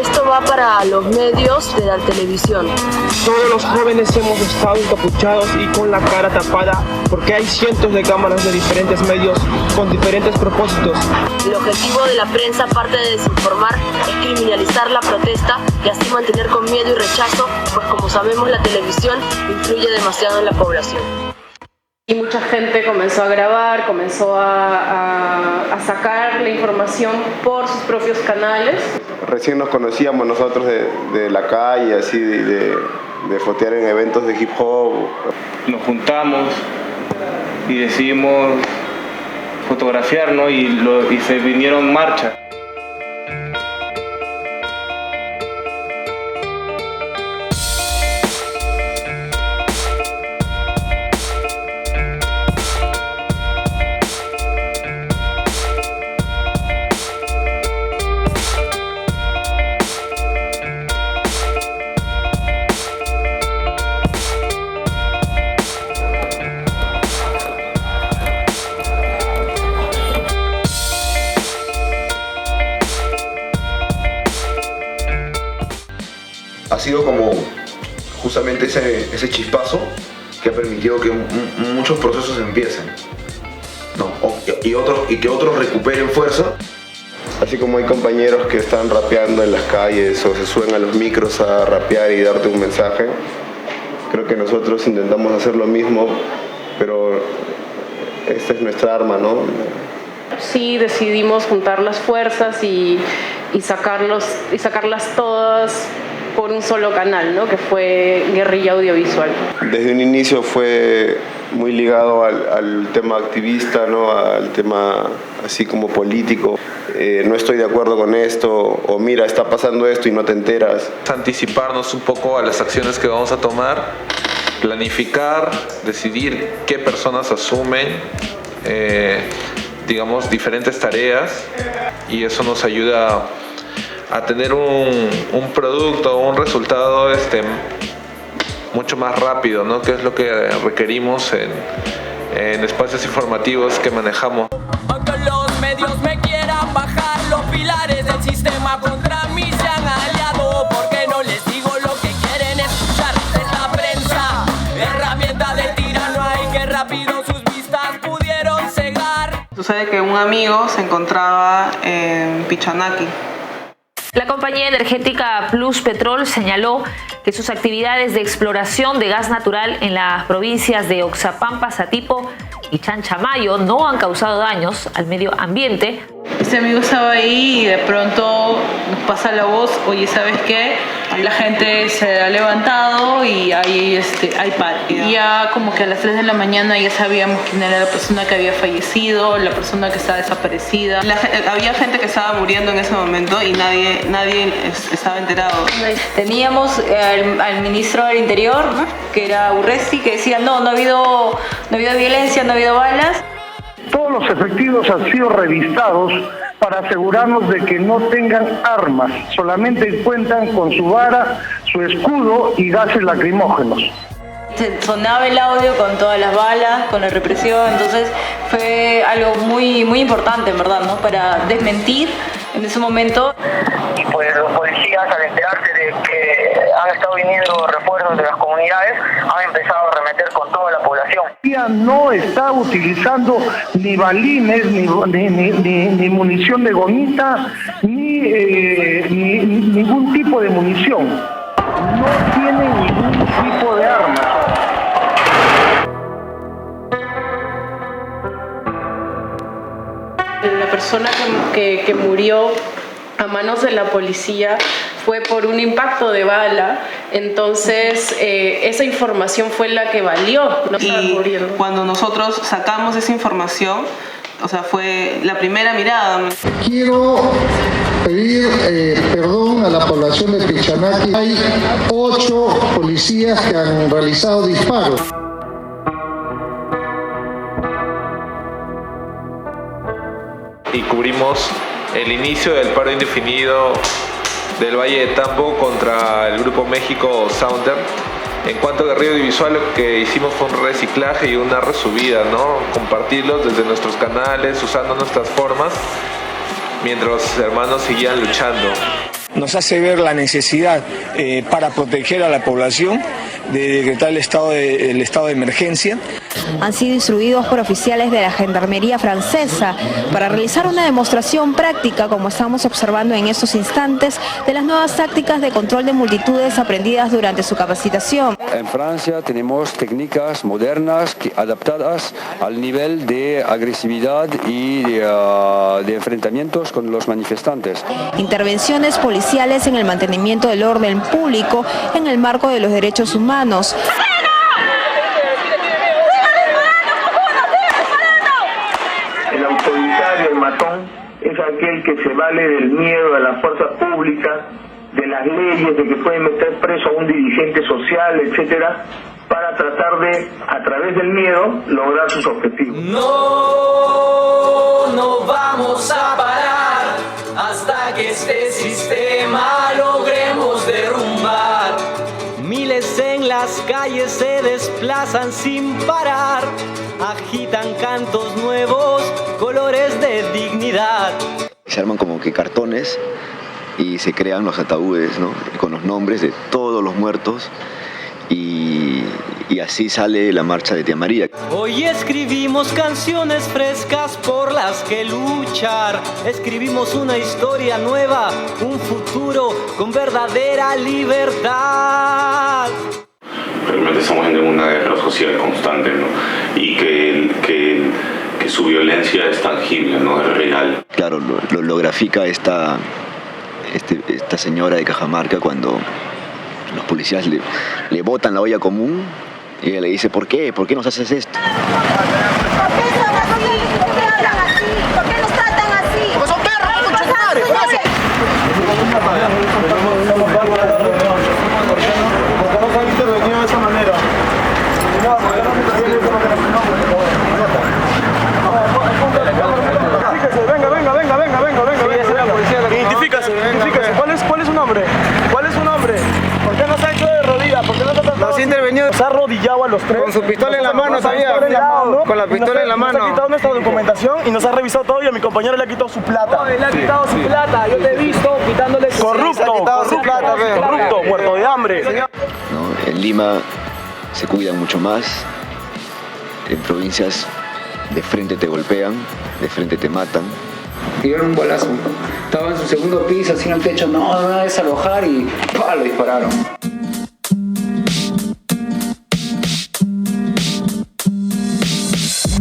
Esto va para los medios de la televisión. Todos los jóvenes hemos estado encapuchados y con la cara tapada porque hay cientos de cámaras de diferentes medios con diferentes propósitos. El objetivo de la prensa, aparte de desinformar, es criminalizar la protesta y así mantener con miedo y rechazo, pues como sabemos la televisión influye demasiado en la población. Y mucha gente comenzó a grabar, comenzó a sacar la información por sus propios canales. Recién nos conocíamos nosotros de la calle, así de fotear en eventos de hip hop. Nos juntamos y decidimos fotografiar, ¿no? Y se vinieron marchas. Ha sido como justamente ese chispazo que ha permitido que muchos procesos empiecen, ¿no? y que otros recuperen fuerza. Así como hay compañeros que están rapeando en las calles o se suben a los micros a rapear y darte un mensaje, creo que nosotros intentamos hacer lo mismo, pero esta es nuestra arma, ¿no? Sí, decidimos juntar las fuerzas y sacarlas todas por un solo canal, ¿no? Que fue Guerrilla Audiovisual. Desde un inicio fue muy ligado al tema activista, ¿no? Al tema así como político. No estoy de acuerdo con esto, o mira, está pasando esto y no te enteras. Anticiparnos un poco a las acciones que vamos a tomar, planificar, decidir qué personas asumen, digamos, diferentes tareas, y eso nos ayuda a tener un producto o un resultado mucho más rápido, ¿no? Que es lo que requerimos en espacios informativos que manejamos. Aunque los medios me quieran bajar, los pilares del sistema contra mí se han aliado, porque no les digo lo que quieren escuchar. Es la prensa, herramienta del tirano, hay que rápido sus vistas pudieron cegar. Sucede que un amigo se encontraba en Pichanaki. La compañía energética Plus Petrol señaló que sus actividades de exploración de gas natural en las provincias de Oxapampa, Satipo y Chanchamayo no han causado daños al medio ambiente. Este amigo estaba ahí y de pronto nos pasa la voz, oye, ¿sabes qué? La gente se ha levantado y hay paro. Y ya como que a las 3 de la mañana ya sabíamos quién era la persona que había fallecido, la persona que estaba desaparecida. Había gente que estaba muriendo en ese momento y nadie estaba enterado. Teníamos al ministro del Interior, ¿no? Que era Urresti, que decía no ha habido violencia, no ha habido balas. Todos los efectivos han sido revistados para asegurarnos de que no tengan armas, solamente cuentan con su vara, su escudo y gases lacrimógenos. Sonaba el audio con todas las balas, con la represión, entonces fue algo muy, muy importante, en verdad, ¿no? Para desmentir en ese momento. Pues los policías, al enterarse de que han estado viniendo refuerzos de las comunidades, han empezado a arremeter con toda la población. No está utilizando ni balines, ni munición de gomita, ni ningún tipo de munición. No tiene ningún tipo de armas. La persona que murió a manos de la policía fue por un impacto de bala, entonces esa información fue la que valió. Y cuando nosotros sacamos esa información, O sea, fue la primera mirada. Quiero pedir perdón a la población de Pichanaki. Hay 8 policías que han realizado disparos. Y cubrimos el inicio del paro indefinido del Valle de Tambo contra el Grupo México Sounder. En cuanto a Guerrilla Audiovisual, lo que hicimos fue un reciclaje y una resubida, ¿no? Compartirlos desde nuestros canales, usando nuestras formas, mientras los hermanos seguían luchando. Nos hace ver la necesidad para proteger a la población de decretar el estado de emergencia. Han sido instruidos por oficiales de la Gendarmería francesa para realizar una demostración práctica, como estamos observando en estos instantes, de las nuevas tácticas de control de multitudes aprendidas durante su capacitación. En Francia tenemos técnicas modernas adaptadas al nivel de agresividad y de enfrentamientos con los manifestantes. Intervenciones policiales en el mantenimiento del orden público en el marco de los derechos humanos. El autoritario, el matón, es aquel que se vale del miedo a la fuerza pública, de las leyes, de que puede meter preso a un dirigente social, etcétera, para tratar de, a través del miedo, lograr sus objetivos. No vamos a parar hasta que este sistema logremos derrumbar. Miles en las calles se desplazan sin parar, agitan cantos nuevos, colores de dignidad. Se arman como que cartones y se crean los ataúdes, ¿no? Con los nombres de todos los muertos y así sale la marcha de Tía María. Hoy escribimos canciones frescas por las que luchar. Escribimos una historia nueva, un futuro con verdadera libertad. Realmente estamos en una guerra social constante, ¿no? Y que su violencia es tangible, ¿no? Es real. Claro, lo grafica esta señora de Cajamarca cuando los policías le botan la olla común y ella le dice, ¿por qué? ¿Por qué nos haces esto? ¿Por qué son así? ¿Por qué hablan así? ¿Por qué nos tratan así? Porque son perros, muchos madres. ¿Por qué no se ha intervenido de esa manera? Identifícase. ¿Cuál es su nombre? ¿Cuál es su nombre? ¿Por qué no se ha hecho de rodillas? ¿Por qué no se ha intervenido? Se ha arrodillado a los tres. Con su pistola en la mano, sabía. Con la pistola en la mano. Nos ha quitado nuestra documentación y nos ha revisado todo y a mi compañero le ha quitado su plata. No, él le ha quitado su plata. Yo te he visto quitándole su corrupto, muerto de hambre. ¿No? En Lima se cuidan mucho más. En provincias de frente te golpean, de frente te matan. Tiraron un balazo. Estaba en su segundo piso, así en el techo, no me va a desalojar y ¡pah! Lo dispararon.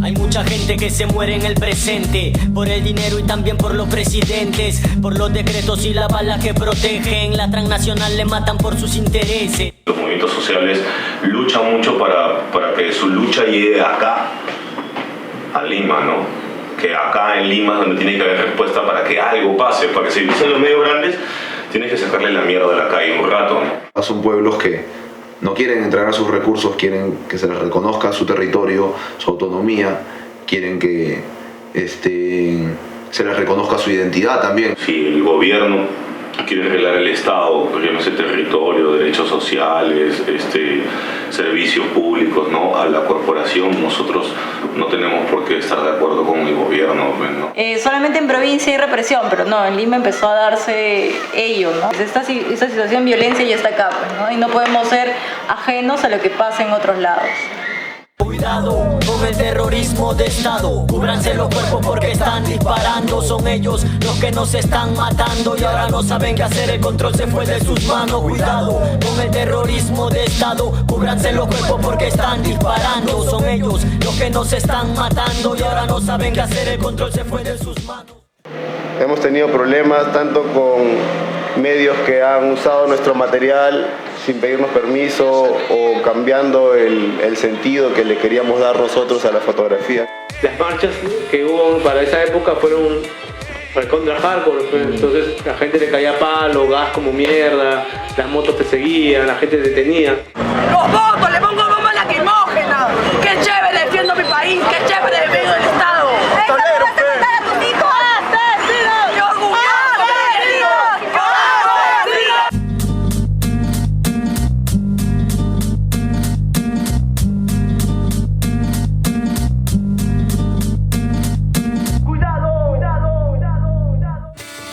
Hay mucha gente que se muere en el presente por el dinero y también por los presidentes, por los decretos y la bala que protegen. La transnacional le matan por sus intereses. Los movimientos sociales luchan mucho para que su lucha llegue acá, a Lima, ¿no? Que acá en Lima es donde tiene que haber respuesta para que algo pase, para que se divisen los medios grandes, tienes que sacarle la mierda de la calle un rato, ¿no? Son pueblos que no quieren entregar sus recursos, quieren que se les reconozca su territorio, su autonomía, quieren que se les reconozca su identidad también. Si el gobierno quiere arreglar el Estado, ese territorio, derechos sociales, servicios públicos, ¿no? A la corporación, nosotros no tenemos por qué estar de acuerdo con el gobierno, ¿no? Solamente en provincia hay represión, pero no, en Lima empezó a darse ello, ¿no? Esta situación de violencia ya está acá, pues, ¿no? Y no podemos ser ajenos a lo que pasa en otros lados. Cuidado con el terrorismo de Estado, cúbranse los cuerpos porque están disparando. Son ellos los que nos están matando y ahora no saben qué hacer, el control se fue de sus manos. Cuidado con el terrorismo de Estado, cúbranse los cuerpos porque están disparando. Son ellos los que nos están matando y ahora no saben qué hacer, el control se fue de sus manos. Hemos tenido problemas tanto con medios que han usado nuestro material sin pedirnos permiso o cambiando el sentido que le queríamos dar nosotros a la fotografía. Las marchas que hubo para esa época fueron contra hardcore, entonces la gente le caía palo, gas como mierda, las motos te seguían, la gente te detenía. ¡Los votos! ¡Le pongo bomba lacrimógena! ¡Qué chévere defiendo mi país! ¡Qué chévere defiendo el Estado!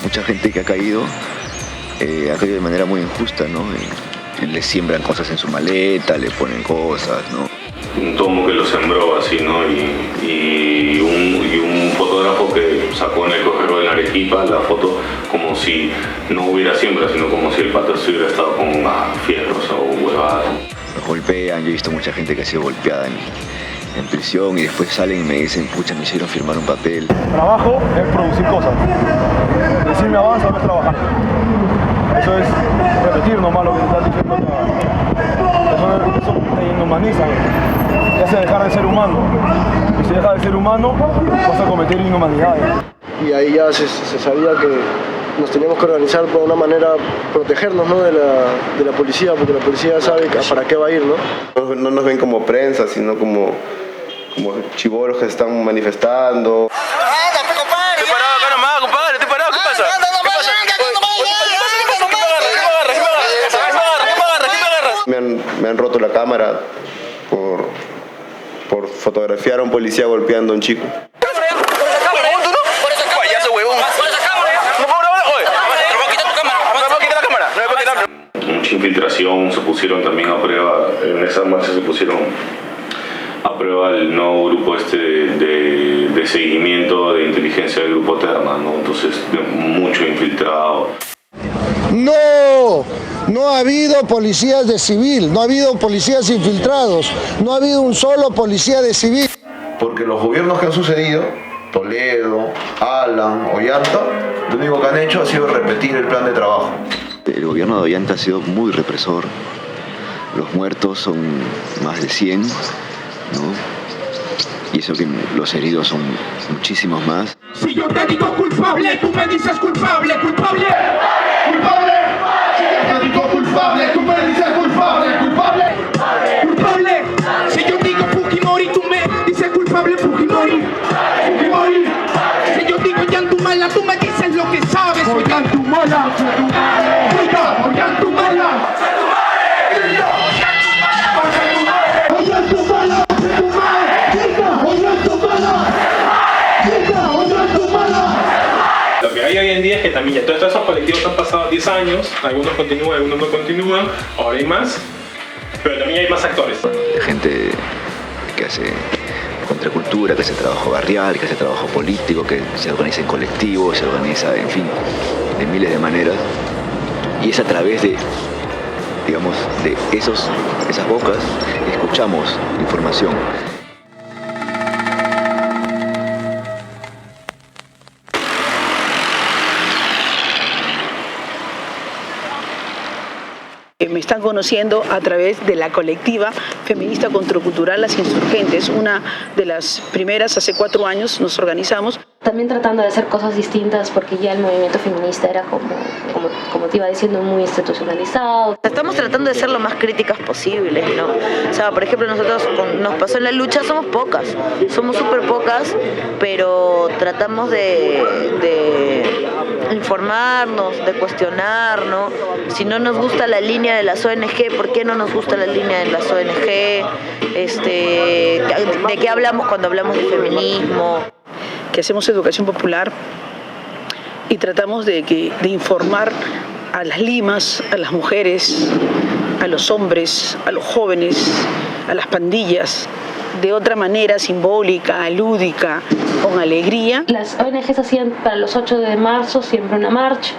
Mucha gente que ha caído de manera muy injusta, ¿no? Le siembran cosas en su maleta, le ponen cosas, ¿no? Un tomo que lo sembró así, ¿no? Y un fotógrafo que sacó en el correo de Arequipa la foto como si no hubiera siembra, sino como si el pato hubiera estado con fierros o huevadas. Los golpean, yo he visto mucha gente que ha sido golpeada en prisión y después salen y me dicen, pucha, me hicieron firmar un papel. Trabajo es producir cosas. Decirme avanza no es trabajar. Eso es repetir nomás lo que estás diciendo. Eso te inhumaniza. Te hace dejar de ser humano. Y si dejas de ser humano, vas a cometer inhumanidades. Y ahí ya se sabía que nos teníamos que organizar de una manera, protegernos, ¿no? de la policía, porque la policía sabe para qué va a ir, ¿no? No nos ven como prensa, sino como chibolos que están manifestando. Me han roto la cámara por fotografiar a un policía golpeando a un chico. Mucha infiltración, se pusieron también a prueba, en esas marchas se pusieron a prueba el nuevo grupo de seguimiento de inteligencia del grupo Terna, ¿no? Entonces mucho infiltrado. No ha habido policías de civil, no ha habido policías infiltrados, no ha habido un solo policía de civil. Porque los gobiernos que han sucedido, Toledo, Alan, Ollanta, lo único que han hecho ha sido repetir el plan de trabajo. El gobierno de Ollanta ha sido muy represor. Los muertos son más de 100, ¿no? Y eso que los heridos son muchísimos más. Si yo te digo culpable, tú me dices culpable, culpable, culpable. Si yo te digo culpable, tú me dices culpable, culpable, culpable. Si yo digo Fujimori, tú me dices culpable, Fujimori, Fujimori. Si yo digo Ollantumala, tú me dices lo que sabes. Ollantumala, Ollantumala. Lo que hay hoy en día es que también ya todos esos colectivos han pasado 10 años, algunos continúan, algunos no continúan, ahora hay más, pero también hay más actores. Gente que hace contracultura, que hace trabajo barrial, que hace trabajo político, que se organiza en colectivos, se organiza, en fin, de miles de maneras. Y es a través de, digamos, de esas bocas escuchamos información. Me están conociendo a través de la colectiva feminista contracultural Las Insurgentes, una de las primeras, hace 4 años nos organizamos. También tratando de hacer cosas distintas porque ya el movimiento feminista era como te iba diciendo, muy institucionalizado. Estamos tratando de ser lo más críticas posibles, ¿no? O sea, por ejemplo, nosotros nos pasó en la lucha, somos pocas, somos súper pocas, pero tratamos de informarnos, de cuestionar, ¿no? Si no nos gusta la línea de las ONG, ¿por qué no nos gusta la línea de las ONG? ¿De qué hablamos cuando hablamos de feminismo? Que hacemos educación popular y tratamos de informar a las limas, a las mujeres, a los hombres, a los jóvenes, a las pandillas, de otra manera simbólica, lúdica, con alegría. Las ONGs hacían para los 8 de marzo siempre una marcha.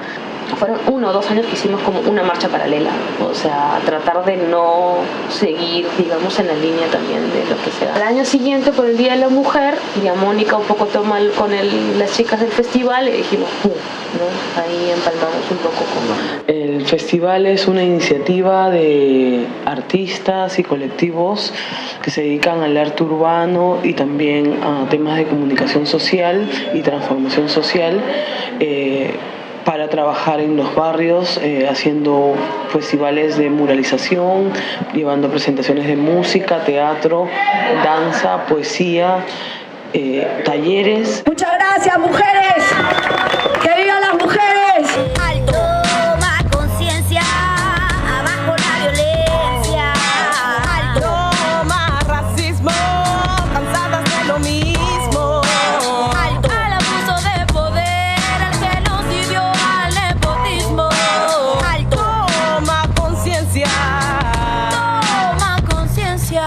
fueron 1 o 2 años que hicimos como una marcha paralela, o sea, tratar de no seguir, digamos, en la línea también de lo que se da. Al año siguiente, por el Día de la Mujer, y a Mónica un poco toma con las chicas del festival y dijimos, ¡pum!, ¿no? Ahí empalmamos un poco con... El festival es una iniciativa de artistas y colectivos que se dedican al arte urbano y también a temas de comunicación social y transformación social, para trabajar en los barrios, haciendo festivales de muralización, llevando presentaciones de música, teatro, danza, poesía, talleres. Muchas gracias, mujeres. ¡Que vivan las mujeres! Alto, más conciencia, abajo la violencia. Alto, más racismo, cansadas de lo mismo. Alto, al abuso de poder, al genocidio, al nepotismo. Alto, toma conciencia. Toma conciencia.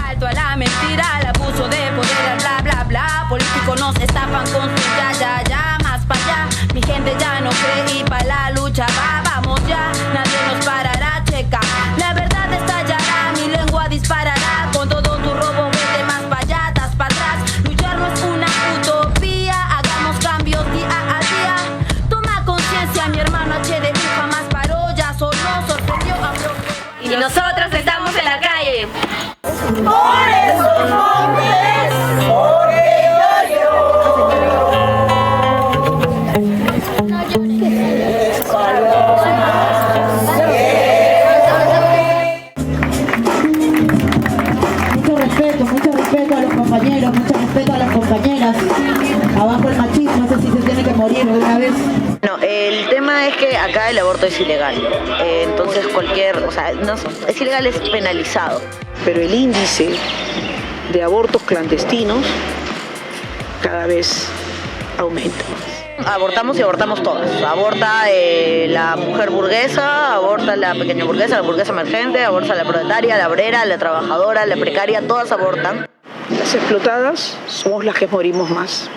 Alto a la mentira, al abuso de poder, al bla bla bla. Políticos nos estafan con su ya, más para allá. Mi gente ya no cree y pa' la lucha va, vamos ya. Nadie nos parará, checa. La verdad estallará, mi lengua disparará. Con todo tu robo, vete más pa' allá, das pa' atrás. Luchar no es una utopía, hagamos cambios día a día. Toma conciencia, mi hermano HD jamás paró, ya solo sorprendió a y nosotros estamos en la calle. Por esos hombres, por ellos Mucho respeto a los compañeros, mucho respeto a las compañeras. Abajo el machismo, ese sí se tiene que morir de una vez. No, el tema es que acá el aborto es ilegal, entonces es ilegal, es penalizado. Pero el índice de abortos clandestinos cada vez aumenta más. Abortamos y abortamos todas. Aborta la mujer burguesa, aborta la pequeña burguesa, la burguesa emergente, aborta la proletaria, la obrera, la trabajadora, la precaria, todas abortan. Las explotadas somos las que morimos más,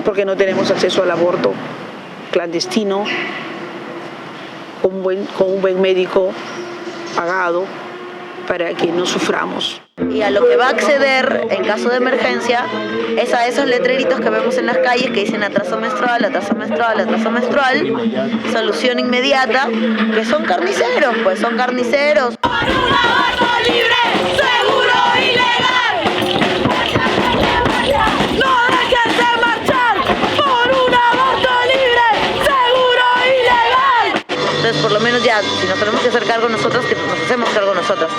porque no tenemos acceso al aborto clandestino, con un buen médico pagado, para que no suframos. Y a lo que va a acceder en caso de emergencia es a esos letreritos que vemos en las calles que dicen atraso menstrual, atraso menstrual, atraso menstrual, solución inmediata, que son carniceros, pues son carniceros. Por un aborto libre, seguro y legal. No dejes de marchar por un aborto libre, seguro y legal. Entonces, por lo menos ya, si nos tenemos que hacer cargo nosotros, que nos hacemos cargo nosotros.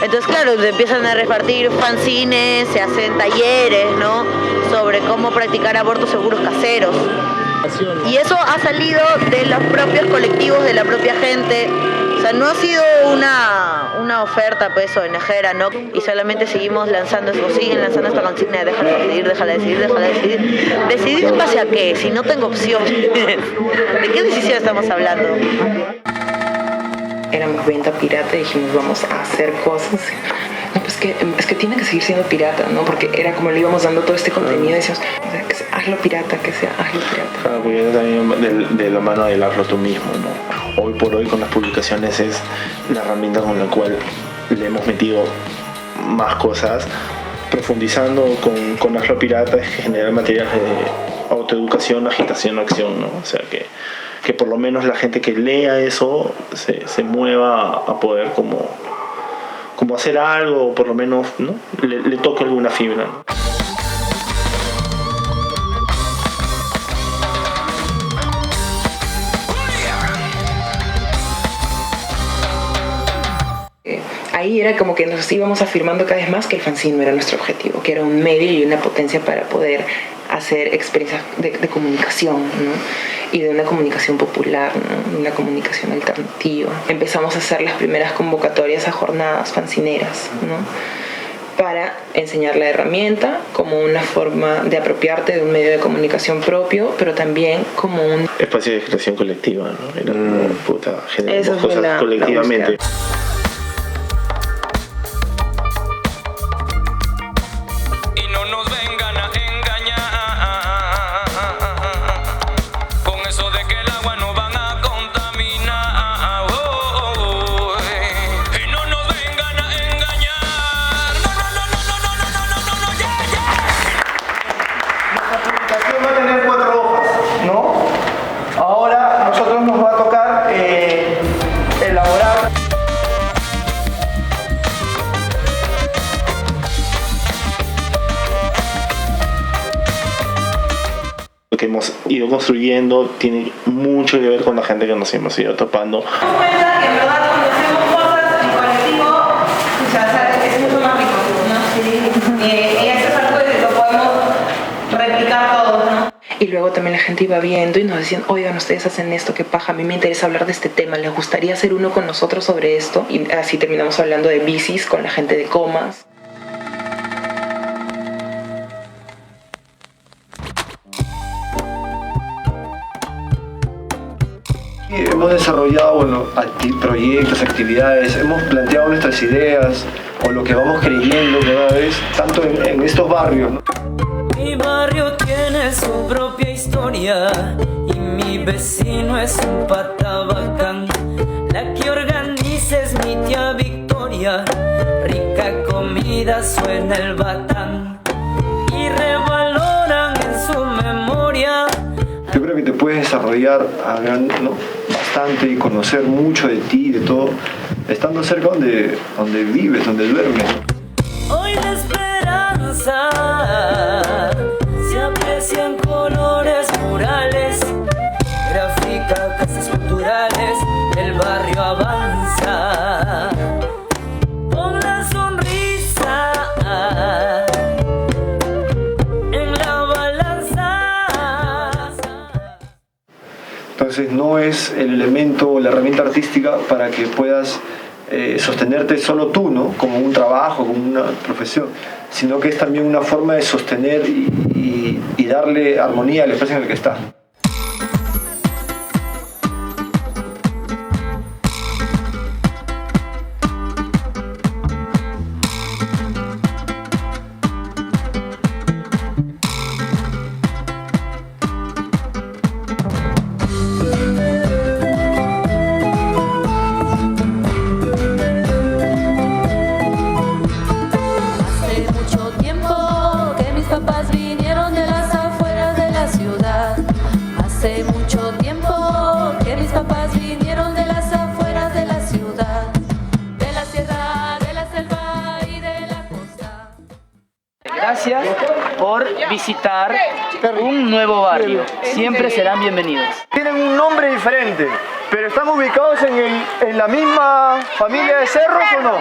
Entonces, claro, empiezan a repartir fanzines, se hacen talleres, ¿no?, sobre cómo practicar abortos seguros caseros. Y eso ha salido de los propios colectivos, de la propia gente. O sea, no ha sido una oferta, pues, ONGera, ¿no? Y solamente seguimos lanzando eso, siguen lanzando esta consigna de déjala decidir, déjala decidir, déjala decidir. ¿Decidir en base a qué? Si no tengo opción. ¿De qué decisión estamos hablando? Éramos venta pirata y dijimos, vamos a hacer cosas. No, pues es que tiene que seguir siendo pirata, ¿no? Porque era como le íbamos dando todo este contenido y decíamos, o sea, que sea, hazlo pirata, que sea, hazlo pirata. Claro, porque también de la mano del hazlo tú mismo, ¿no? Hoy por hoy con las publicaciones es la herramienta con la cual le hemos metido más cosas, profundizando con hazlo pirata, es generar materiales de autoeducación, agitación, acción, ¿no? O sea que por lo menos la gente que lea eso se mueva a poder como hacer algo, o por lo menos, ¿no?, le toque alguna fibra, ¿no? Ahí era como que nos íbamos afirmando cada vez más que el fanzine no era nuestro objetivo, que era un medio y una potencia para poder hacer experiencias de comunicación, ¿no? Y de una comunicación popular, ¿no? Una comunicación alternativa. Empezamos a hacer las primeras convocatorias a jornadas fanzineras, ¿no?, para enseñar la herramienta como una forma de apropiarte de un medio de comunicación propio, pero también como un espacio de creación colectiva, ¿no? Era generamos cosas colectivamente. Con eso de que el agua no van a hemos ido construyendo tiene mucho que ver con la gente que nos hemos ido topando. Cuenta que en verdad cuando hacemos cosas en colectivo, o sea, es mucho más rico, ¿no? Y eso es algo que lo podemos replicar todos, ¿no? Y luego también la gente iba viendo y nos decían, oigan, ustedes hacen esto, qué paja, a mí me interesa hablar de este tema, ¿les gustaría hacer uno con nosotros sobre esto? Y así terminamos hablando de bicis con la gente de Comas. Hemos desarrollado proyectos, actividades, hemos planteado nuestras ideas o lo que vamos creyendo cada vez, tanto en estos barrios, ¿no? Mi barrio tiene su propia historia y mi vecino es un pata bacán. La que organiza es mi tía Victoria, rica comida suena el batán y revaloran en su memoria. Yo creo que te puedes desarrollar ¿no? bastante y conocer mucho de ti, de todo, estando cerca donde vives, donde duermes. Hoy la esperanza se aprecian colores murales, gráfica, casas culturales, el barrio avanza con la sonrisa en la balanza. Entonces no es el elemento, la herramienta artística para que puedas sostenerte solo tú, ¿no? Como un trabajo, como una profesión, sino que es también una forma de sostener y darle armonía al espacio en el que estás. Gracias por visitar un nuevo barrio. Siempre serán bienvenidos. Tienen un nombre diferente, pero ¿están ubicados en la misma familia de cerros o no?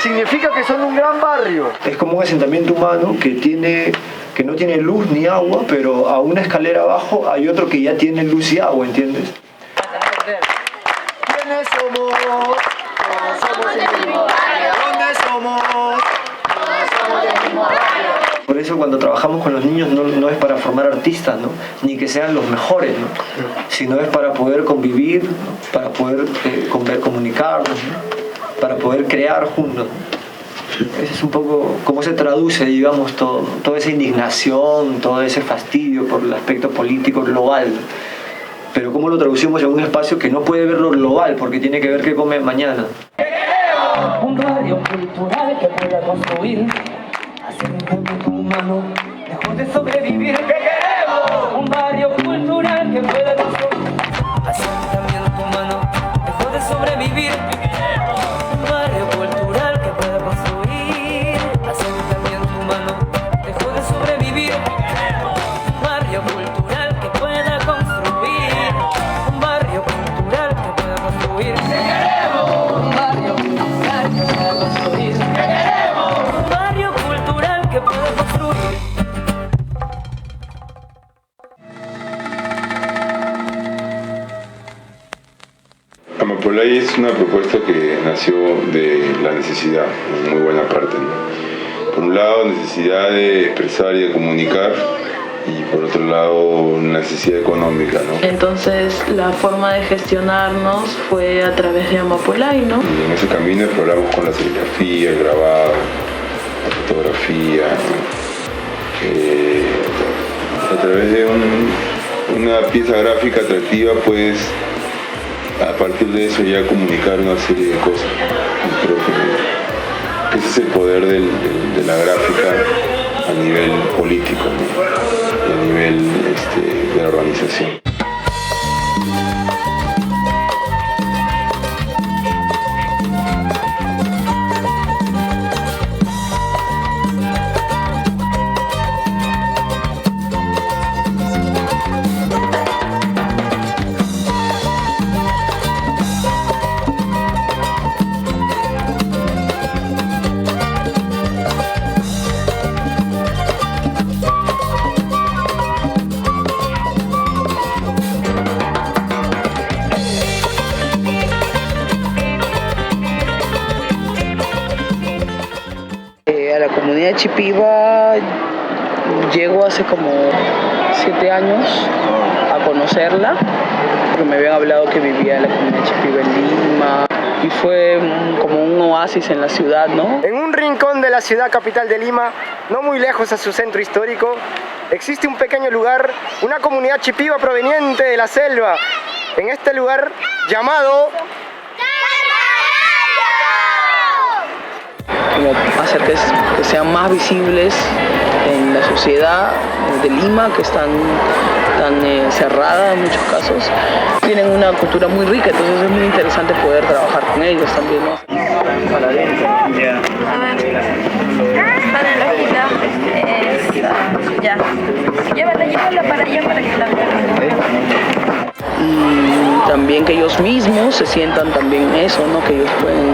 Significa que son un gran barrio. Es como un asentamiento humano que no tiene luz ni agua, pero a una escalera abajo hay otro que ya tiene luz y agua, ¿entiendes? ¿Quiénes somos? Todos somos el mismo barrio. ¿Dónde somos? Por eso cuando trabajamos con los niños no es para formar artistas, ¿no? Ni que sean los mejores, ¿no? Sino es para poder convivir, ¿no? Para poder comunicarnos, ¿no? Para poder crear juntos. Ese es un poco cómo se traduce, digamos, toda esa indignación, todo ese fastidio por el aspecto político global. Pero cómo lo traducimos en un espacio que no puede ver lo global porque tiene que ver qué come mañana. Un barrio cultural que pueda construir, hacer un cambio humano, lejos de sobrevivir. ¿Qué queremos? Un barrio cultural que pueda construir, hacer un cambio humano, lejos de sobrevivir. ¿Qué queremos? Un barrio cultural que pueda construir, hacer un cambio humano, lejos de sobrevivir. ¿Qué queremos? Un barrio cultural que pueda construir, un barrio cultural que pueda construir. ¿Qué queremos? Un barrio cultural que pueda construir. ¿Qué queremos? Un barrio cultural que pueda construir. Amapolay es una propuesta que nació de la necesidad, en muy buena parte, ¿no? Por un lado, necesidad de expresar y de comunicar, y por otro lado, necesidad económica, ¿no? Entonces la forma de gestionarnos fue a través de Amapolay, ¿no? Y en ese camino exploramos con la serigrafía, el grabado, la fotografía, a través de una pieza gráfica atractiva, pues a partir de eso ya comunicar una serie de cosas. Y creo que ese es el poder de la gráfica a nivel político, ¿no? Y a nivel de la organización. A la comunidad Chipiva llego hace como 7 años a conocerla, porque me habían hablado que vivía en la comunidad Chipiva en Lima, y fue como un oasis en la ciudad, ¿no? En un rincón de la ciudad capital de Lima, no muy lejos a su centro histórico, existe un pequeño lugar, una comunidad Chipiva proveniente de la selva. En este lugar llamado... Hacer que sean más visibles en la sociedad de Lima, que están tan cerrada en muchos casos. Tienen una cultura muy rica, entonces es muy interesante poder trabajar con ellos también, ¿no? Para adentro, ya. Para la fila, ya. Llévala para allá para que la vean. Y también que ellos mismos se sientan también eso, ¿no? Que ellos pueden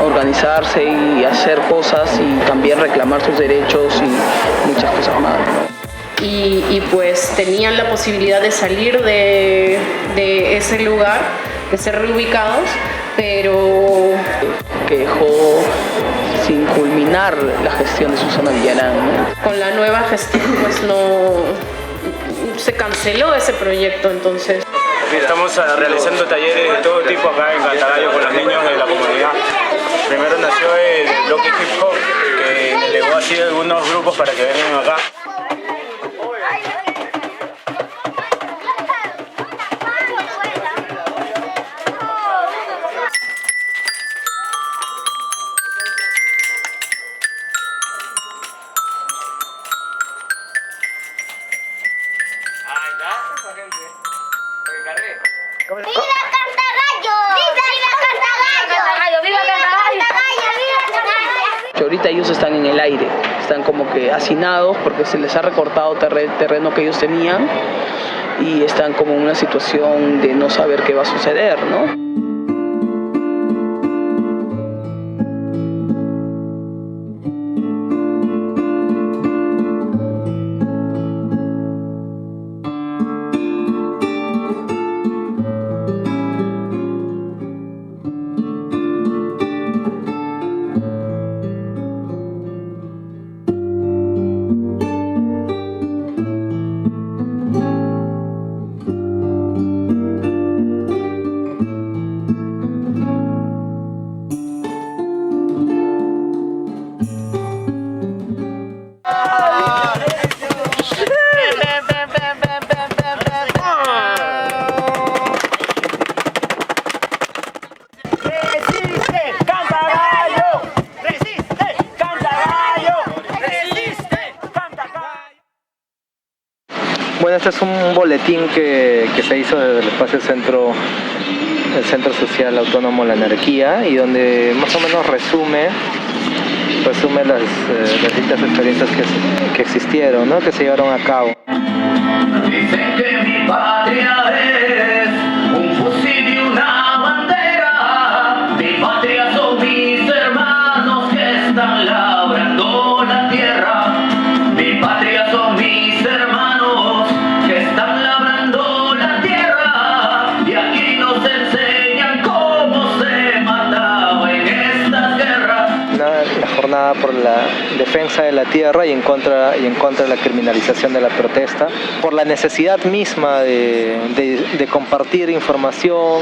organizarse y hacer cosas y también reclamar sus derechos y muchas cosas más, ¿no? Y pues tenían la posibilidad de salir de ese lugar, de ser reubicados, pero que dejó sin culminar la gestión de Susana Villarán, ¿no? Con la nueva gestión pues se canceló ese proyecto, entonces. Estamos realizando talleres de todo tipo acá en Cantagallo con los niños de la comunidad. Primero nació el bloque Hip Hop, que delegó así algunos grupos para que vengan acá. ¡Viva Cantagallo! ¡Viva Cantagallo! ¡Viva Cantagallo! Que ahorita ellos están en el aire, están como que hacinados porque se les ha recortado terreno que ellos tenían y están como en una situación de no saber qué va a suceder, ¿no? Bueno, este es un boletín que se hizo desde el espacio Centro Social Autónomo La Anarquía y donde más o menos resume las distintas experiencias que existieron, ¿no? Que se llevaron a cabo. Dicen que mi patria es un fusil y una bandera. Mi patria son mis hermanos que están labrando la tierra. Mi patria son mis hermanos que están labrando la tierra. Y aquí nos enseñan cómo se mataba en estas guerras. La jornada por la defensa de la tierra y en contra de la criminalización de la protesta, por la necesidad misma de compartir información,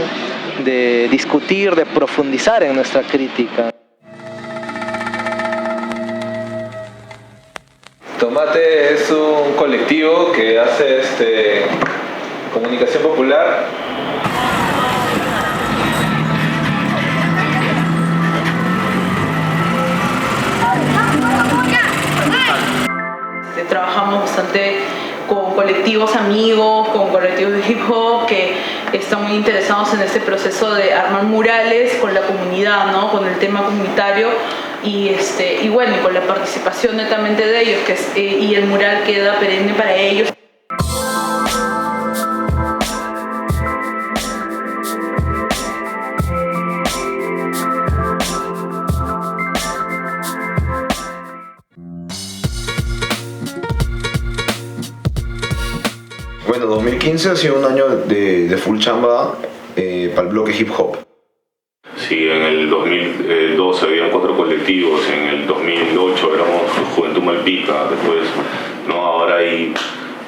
de discutir, de profundizar en nuestra crítica. Tomate es un colectivo que hace comunicación popular. Trabajamos bastante con colectivos amigos, con colectivos de hip hop que están muy interesados en este proceso de armar murales con la comunidad, ¿no? Con el tema comunitario y bueno, y con la participación netamente de ellos, y el mural queda perenne para ellos. Bueno, 2015 ha sido un año de full chamba para el bloque hip hop. Sí, en el 2012 habían 4 colectivos, en el 2000 2008 éramos Juventud Malpica, después, ¿no? Ahora hay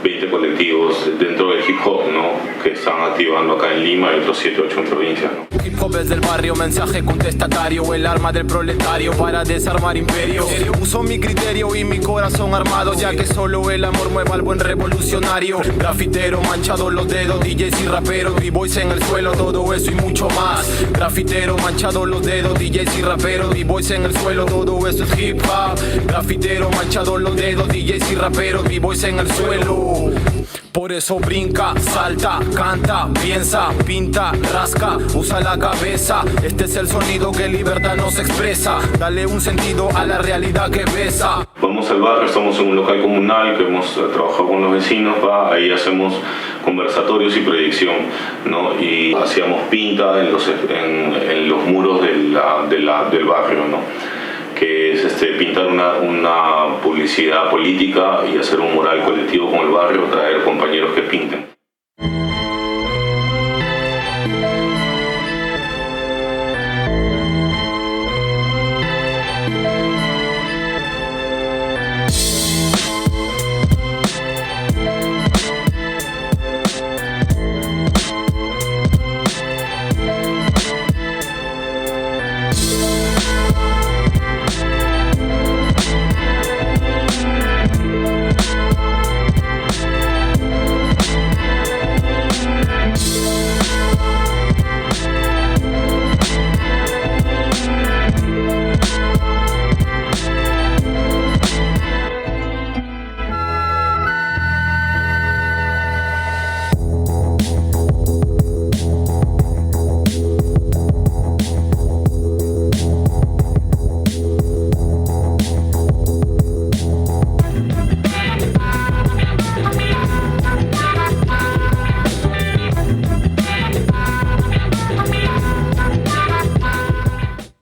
20 colectivos dentro del hip hop, ¿no? Que están activando acá en Lima y otros 7, 8 en provincias, ¿no? Hip hop es del barrio, mensaje contestatario, el arma del proletario para desarmar imperios. Uso mi criterio y mi corazón armado, ya que solo el amor mueve al buen revolucionario. Grafitero, manchado los dedos, DJs y raperos, b-boys en el suelo, todo eso y mucho más. Grafitero, manchado los dedos, DJs y raperos, b-boys en el suelo, todo eso es hip hop. Grafitero, manchado los dedos, DJs y raperos, b-boys en el suelo. Por eso brinca, salta, canta, piensa, pinta, rasca, usa la cabeza. Este es el sonido que libertad nos expresa. Dale un sentido a la realidad que besa. Vamos al barrio, estamos en un local comunal que hemos trabajado con los vecinos, ahí hacemos conversatorios y proyección, ¿no? Y hacíamos pinta en los muros del barrio, ¿no? Que es pintar una publicidad política y hacer un mural colectivo con el barrio, traer compañeros que pinten.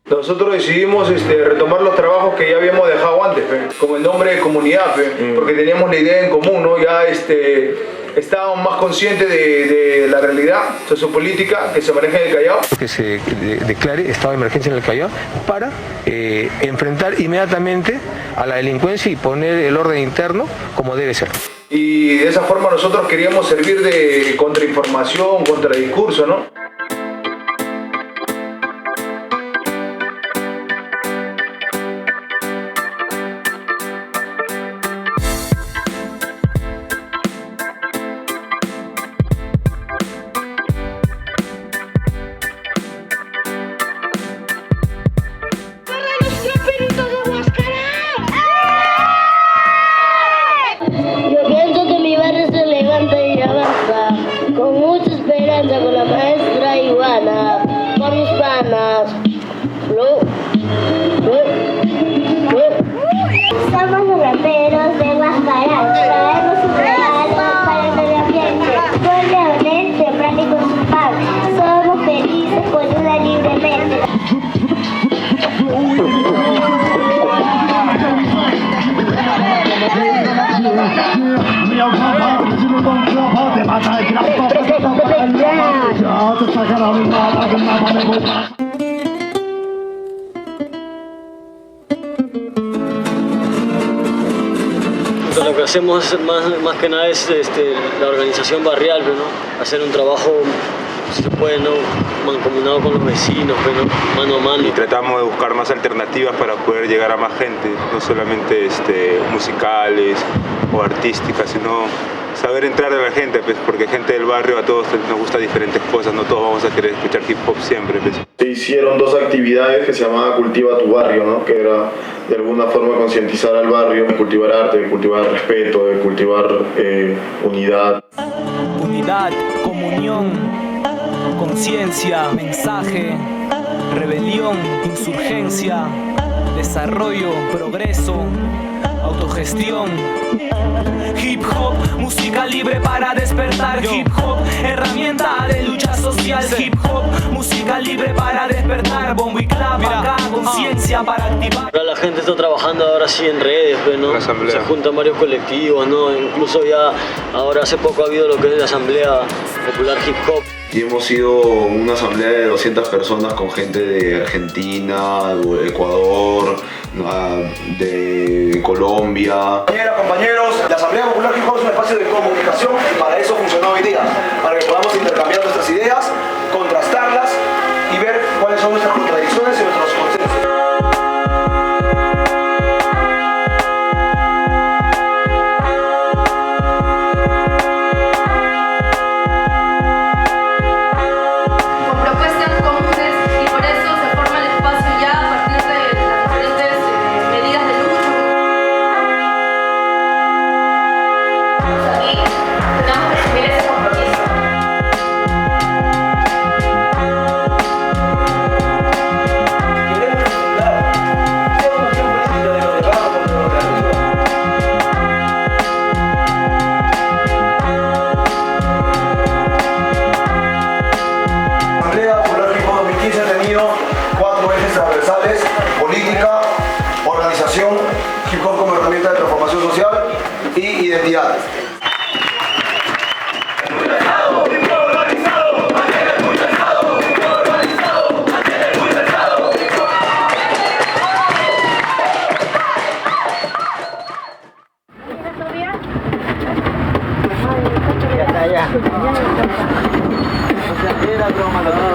Nosotros decidimos retomar los trabajos que ya habíamos dejado antes, como el nombre de comunidad, porque teníamos la idea en común, ¿no? Ya estábamos más conscientes de la realidad sociopolítica que se maneja en el Callao. Que se declare estado de emergencia en el Callao para enfrentar inmediatamente a la delincuencia y poner el orden interno como debe ser. Y de esa forma nosotros queríamos servir de contrainformación, contradiscurso, ¿no? Con la maestra Ivana, con mis panas. Somos los raperos de Huascarán. Traemos un regalo para el medio ambiente. Con Leonel, temprano y con su pan. Somos felices con una libre mente. Lo que hacemos más que nada es la organización barrial, ¿no? Hacer un trabajo, si se puede, ¿no? Mancomunado con los vecinos, ¿no? Mano a mano. Y tratamos de buscar más alternativas para poder llegar a más gente, no solamente musicales o artísticas, sino saber entrar a la gente, pues, porque gente del barrio a todos nos gusta diferentes cosas, no todos vamos a querer escuchar hip hop siempre. Pues. Se hicieron 2 actividades que se llamaban Cultiva tu Barrio, ¿no? Que era de alguna forma concientizar al barrio, cultivar arte, cultivar respeto, cultivar unidad. Unidad, comunión, conciencia, mensaje, rebelión, insurgencia, desarrollo, progreso, autogestión. Hip hop, música libre para despertar. Hip hop, herramienta de lucha social. Hip hop, música libre para despertar. Bombo y clava, acá, conciencia para activar. La gente está trabajando ahora sí en redes, ¿no? Se juntan varios colectivos, ¿no? Incluso ya ahora hace poco ha habido lo que es la Asamblea Popular Hip Hop. y hemos sido una asamblea de 200 personas con gente de Argentina, de Ecuador, de Colombia. Compañeros, la Asamblea Popular Hip Hop es un espacio de comunicación y para eso funcionó hoy día, para que podamos intercambiar nuestras ideas, contrastarlas y ver cuáles son nuestras contradicciones y nuestros consensos. Hip Hop como herramienta de transformación social y identidad.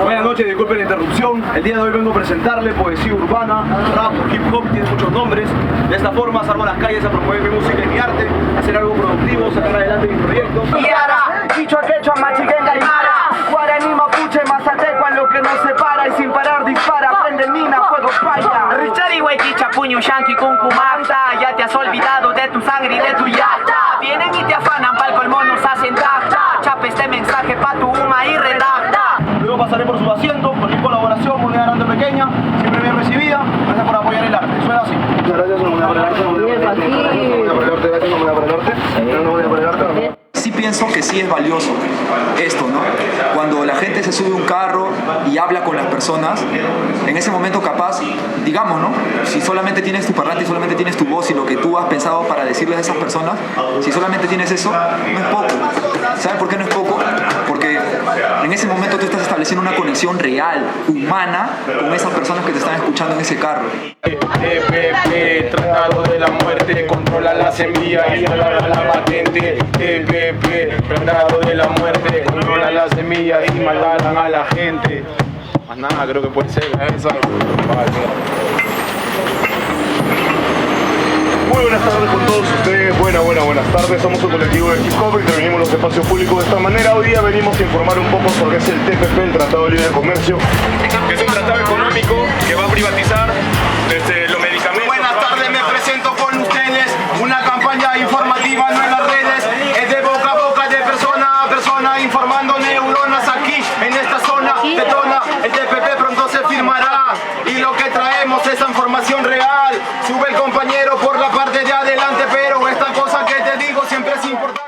Buenas noches, disculpen la interrupción. El día de hoy vengo a presentarle poesía urbana, rap, hip hop, tiene muchos nombres. De esta forma salgo a las calles a promover mi música y mi arte, hacer algo productivo, sacar adelante mis proyectos. Yara, quichua, quechua, machiquén, aymara, guaraní, mapuche, mazatecua, lo que nos separa y sin parar dispara, prende mina, fuego falla. Richari, huequicha, puño, yanqui, cuncumanta, ya te has olvidado de tu sangre y de tu yata. Vienen y te afanan, pa'l colmo nos hacen tacta, chapa este mensaje pa' tu huma y redacta. Luego pasaré por su asiento, por mi colaboración, moneda grande o pequeña, siempre bien recibida. Gracias por apoyar el arte. Suena así. Muchas gracias, una moneda por el arte, una moneda por el arte, una moneda por el arte, una moneda por el arte, una moneda por el arte. Sí pienso que sí es valioso esto, ¿no? Cuando la gente se sube a un carro y habla con las personas, en ese momento capaz, digamos, ¿no? Si solamente tienes tu parlante y solamente tienes tu voz y lo que tú has pensado para decirles a esas personas, si solamente tienes eso, no es poco. ¿Sabes por qué no es poco? Porque en ese momento tú estás estableciendo una conexión real, humana, con esas personas que te están escuchando en ese carro. Tratado de la muerte, controla la semilla y alarga la patente. Tratado de la muerte, controla la semilla y maltratan a la gente. Más nada, creo que puede ser eso. Muy buenas tardes con todos ustedes, buenas tardes, somos un colectivo de hip hop, intervenimos en los espacios públicos de esta manera. Hoy día venimos a informar un poco sobre qué es el TPP, el Tratado de Libre Comercio, que es un tratado económico que va a privatizar los medicamentos. Buenas tardes, me presento con ustedes, una campaña informativa, no en las redes, es de boca a boca, de persona a persona, informando neuronas aquí, en esta zona, detona, el TPP pronto se firmará, y lo que traemos es información real, sube el compañero por la parte de adelante, pero esta cosa que te digo siempre es importante.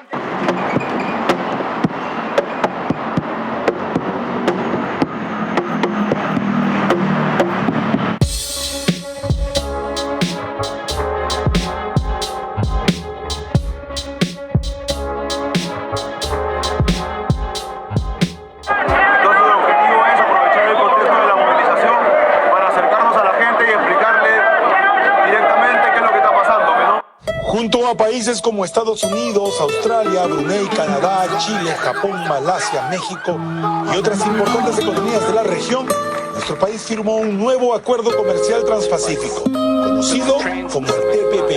Junto a países como Estados Unidos, Australia, Brunei, Canadá, Chile, Japón, Malasia, México y otras importantes economías de la región, nuestro país firmó un nuevo acuerdo comercial transpacífico, conocido como el TPP.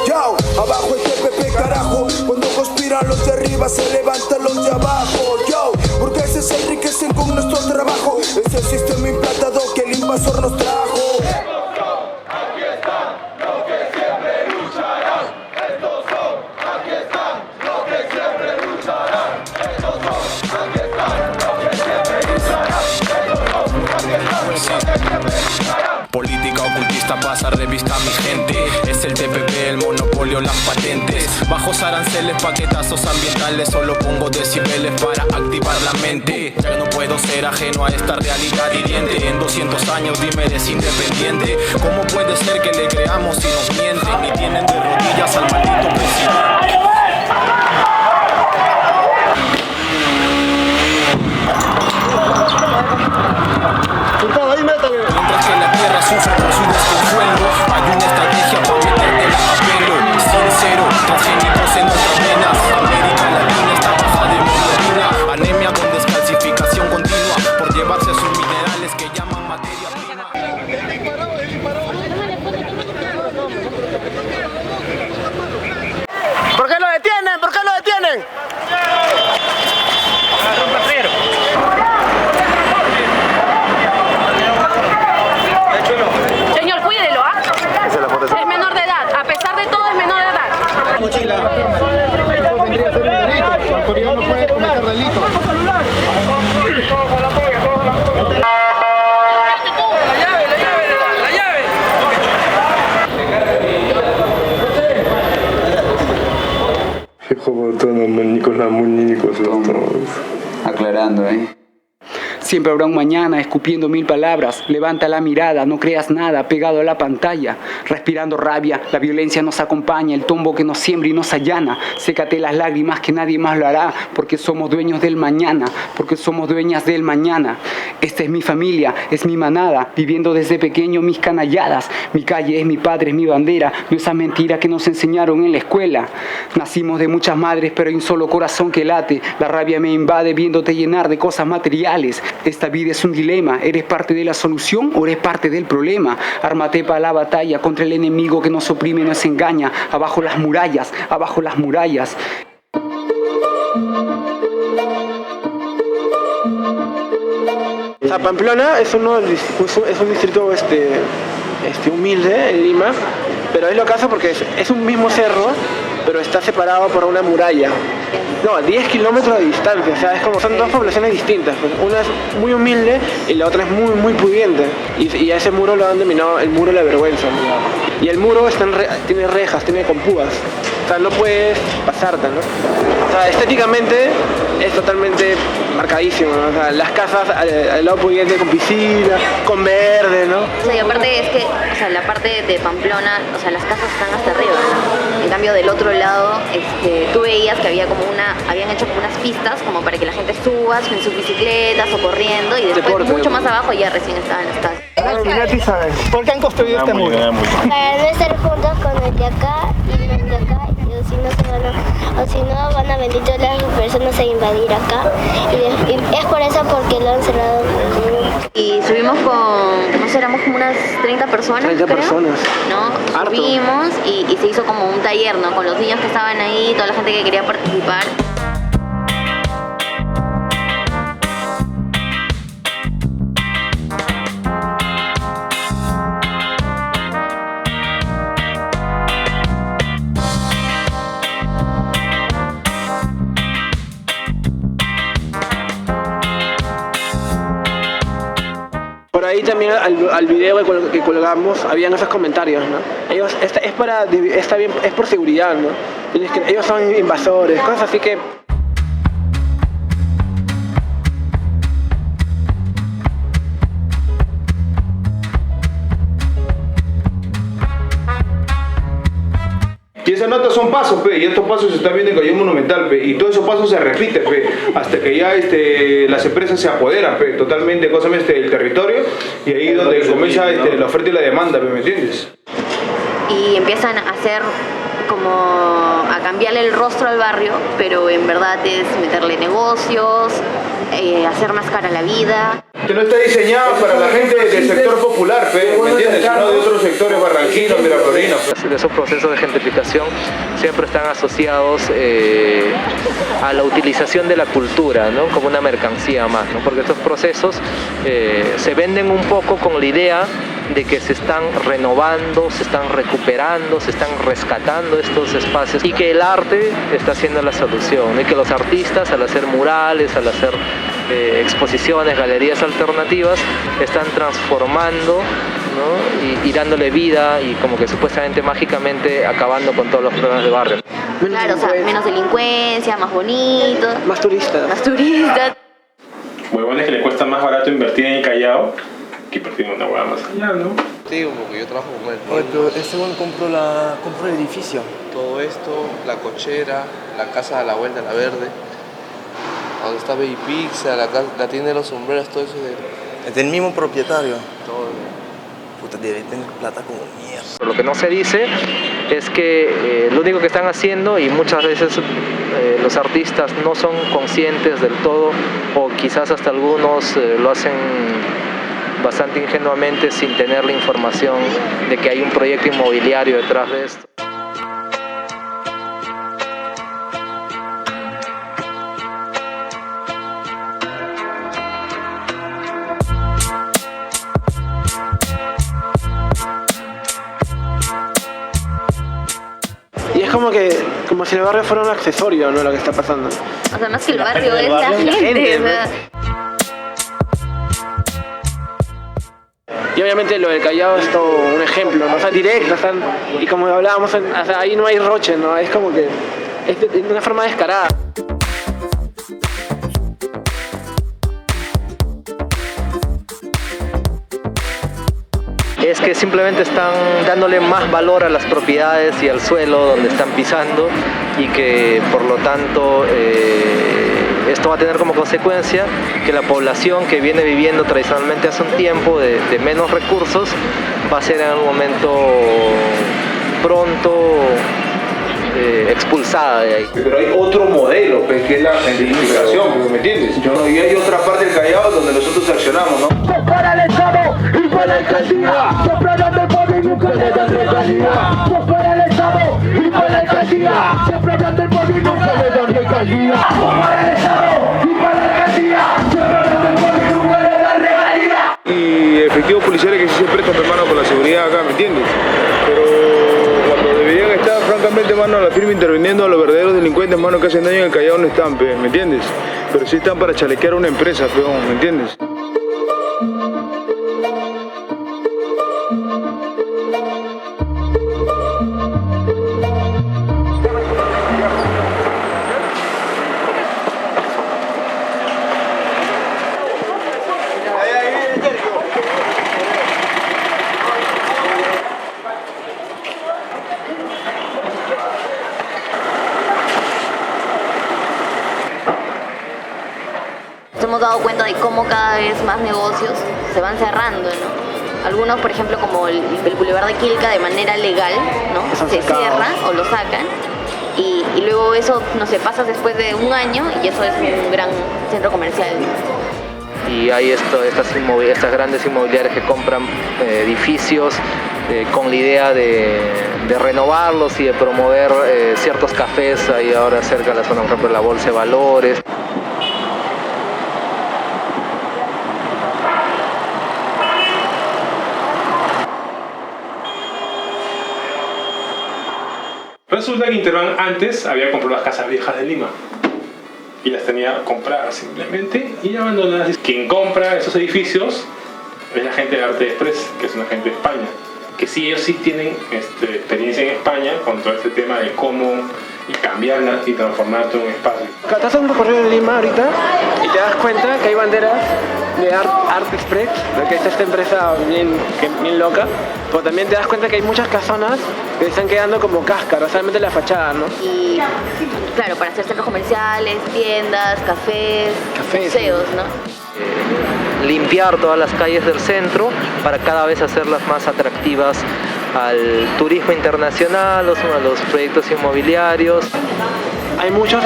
Yo, abajo el TPP, carajo. Cuando conspiran los de arriba, se levantan los de abajo. Yo, burgueses se enriquecen con nuestro trabajo. Es el sistema implantado que el invasor nos trajo. Política ocultista pasa revista a mi gente. Es el TPP, el monopolio, las patentes. Bajos aranceles, paquetazos ambientales. Solo pongo decibeles para activar la mente. Ya no puedo ser ajeno a esta realidad hiriente. En 200 años dime, eres independiente. ¿Cómo puede ser que le creamos si nos mienten? Y tienen de rodillas al maldito presidente. Como autónomos, la muñecos, aclarando, Siempre habrá un mañana, escupiendo mil palabras. Levanta la mirada, no creas nada, pegado a la pantalla. Respirando rabia, la violencia nos acompaña, el tombo que nos siembra y nos allana. Sécate las lágrimas que nadie más lo hará, porque somos dueños del mañana, porque somos dueñas del mañana. Esta es mi familia, es mi manada, viviendo desde pequeño mis canalladas. Mi calle es mi padre, es mi bandera, no esa mentira que nos enseñaron en la escuela. Nacimos de muchas madres, pero hay un solo corazón que late. La rabia me invade viéndote llenar de cosas materiales. Esta vida es un dilema, ¿eres parte de la solución o eres parte del problema? Ármate para la batalla contra el enemigo que nos oprime y nos engaña. Abajo las murallas, abajo las murallas. O sea, Pamplona es un distrito humilde en Lima, pero es lo que hace porque es un mismo cerro, pero está separado por una muralla. No, 10 kilómetros de distancia, o sea, es como son dos poblaciones distintas. Una es muy humilde y la otra es muy, muy pudiente. Y a ese muro lo han denominado el muro de la vergüenza. Y el muro tiene rejas, tiene compúas. O sea, no puedes pasarte, ¿no? O sea, estéticamente es totalmente marcadísimo, ¿no? O sea, las casas al lado pudiente con piscina, con verde, ¿no? O sea, y aparte es que, o sea, la parte de Pamplona, o sea, las casas están hasta arriba, ¿no? En cambio, del otro lado, tú veías que habían hecho como unas pistas como para que la gente suba en sus bicicletas o corriendo, y después mucho más abajo ya recién estaban las casas. Mirati sabe, ¿por qué han construido este muro? Para no estar juntos con el de acá y los de acá, o si no van a venir todas las personas a invadir acá, y es por eso porque lo han cerrado. Y subimos con, no sé, éramos como unas 30 personas, 30 creo, personas. ¿no? Subimos y se hizo como un taller, ¿no? Con los niños que estaban ahí, toda la gente que quería participar. Por ahí también al video que colgamos habían esos comentarios, ¿no? Ellos, es por seguridad, ¿no? Ellos son invasores, cosas así que... Y esas notas son pasos, y estos pasos se están viendo en Cayó Monumental, y todos esos pasos se repiten, hasta que ya las empresas se apoderan, totalmente el territorio, y ahí es donde comienza la oferta y la demanda, ¿me entiendes? Y empiezan a hacer como a cambiarle el rostro al barrio, pero en verdad es meterle negocios, hacer más cara la vida. Que no está diseñado para la gente del sector popular, ¿me entiendes? Sino de otros sectores barranquinos, miraflorinos. Esos procesos de gentrificación siempre están asociados a la utilización de la cultura, ¿no? Como una mercancía más, ¿no? Porque estos procesos se venden un poco con la idea de que se están renovando, se están recuperando, se están rescatando estos espacios, y que el arte está siendo la solución, ¿no? Y que los artistas, al hacer murales, al hacer exposiciones, galerías alternativas, están transformando, ¿no? y dándole vida, y como que supuestamente mágicamente acabando con todos los problemas de barrio. Claro, o sea, menos delincuencia, más bonito. Más turistas. Más turistas. Huevones que le cuesta más barato invertir en el Callao que invertir en una hueá más allá, ¿no? Sí, porque yo trabajo con él. Oye, pero este bueno compró el edificio. Todo esto, la cochera, la casa de la vuelta, la verde, donde está Baby Pizza, la tienda de los sombreros, todo eso Es del mismo propietario. Todo. Puta, debe tener plata como mierda. Lo que no se dice es que lo único que están haciendo, y muchas veces los artistas no son conscientes del todo, o quizás hasta algunos lo hacen bastante ingenuamente sin tener la información de que hay un proyecto inmobiliario detrás de esto. Y es como si el barrio fuera un accesorio, ¿no? Lo que está pasando. O sea, más que el barrio es la gente. O sea. Y obviamente lo del Callao es todo un ejemplo, ¿no? O sea, directo, y como hablábamos, o sea, ahí no hay roche, ¿no? Es como que es de una forma descarada. Es que simplemente están dándole más valor a las propiedades y al suelo donde están pisando, y que por lo tanto esto va a tener como consecuencia que la población que viene viviendo tradicionalmente hace un tiempo de menos recursos va a ser en algún momento pronto expulsada de ahí. Pero hay otro modelo, pues, que es la gentrificación, ¿me entiendes? Y hay otra parte del Callao donde nosotros accionamos, ¿no? Para el Estado y para la alcaldía, soplan del poder y nunca le dan regalía. Para el Estado y para la alcaldía, soplan del poder y nunca le dan regalía. Para el Estado y para la alcaldía, soplan del poder y nunca le dan regalía. Y efectivos policiales que sí se prestan, hermano, por la seguridad acá, ¿me entiendes? Pero cuando deberían estar, francamente, mano, la firma interviniendo a los verdaderos delincuentes, mano, que hacen daño en el Callao no están, ¿me entiendes? Pero sí están para chalequear a una empresa, peón, ¿me entiendes? Nos hemos dado cuenta de cómo cada vez más negocios se van cerrando, ¿no? Algunos, por ejemplo, como el Boulevard de Quilca, de manera legal, ¿no? Se cierra o lo sacan, y luego eso, no sé, pasa después de un año y eso es un gran centro comercial. Y hay estas grandes inmobiliarias que compran edificios con la idea de renovarlos y de promover ciertos cafés ahí ahora cerca de la zona, por ejemplo, la Bolsa de Valores. Resulta que Interbank antes había comprado las casas viejas de Lima y las tenía compradas simplemente y abandonadas. Quien compra esos edificios es la gente de Arte Express, que es una gente de España, que sí, ellos sí tienen experiencia en España con todo este tema de cómo cambiarla y transformar todo en espacio. Estás en un recorrido en Lima ahorita y te das cuenta que hay banderas de Arte Express, que es esta empresa bien loca, pero también te das cuenta que hay muchas casonas que están quedando como cáscaras, solamente la fachada, ¿no? Y claro, para hacer centros comerciales, tiendas, cafés, museos, ¿no? Limpiar todas las calles del centro para cada vez hacerlas más atractivas al turismo internacional, a los proyectos inmobiliarios. Hay muchos,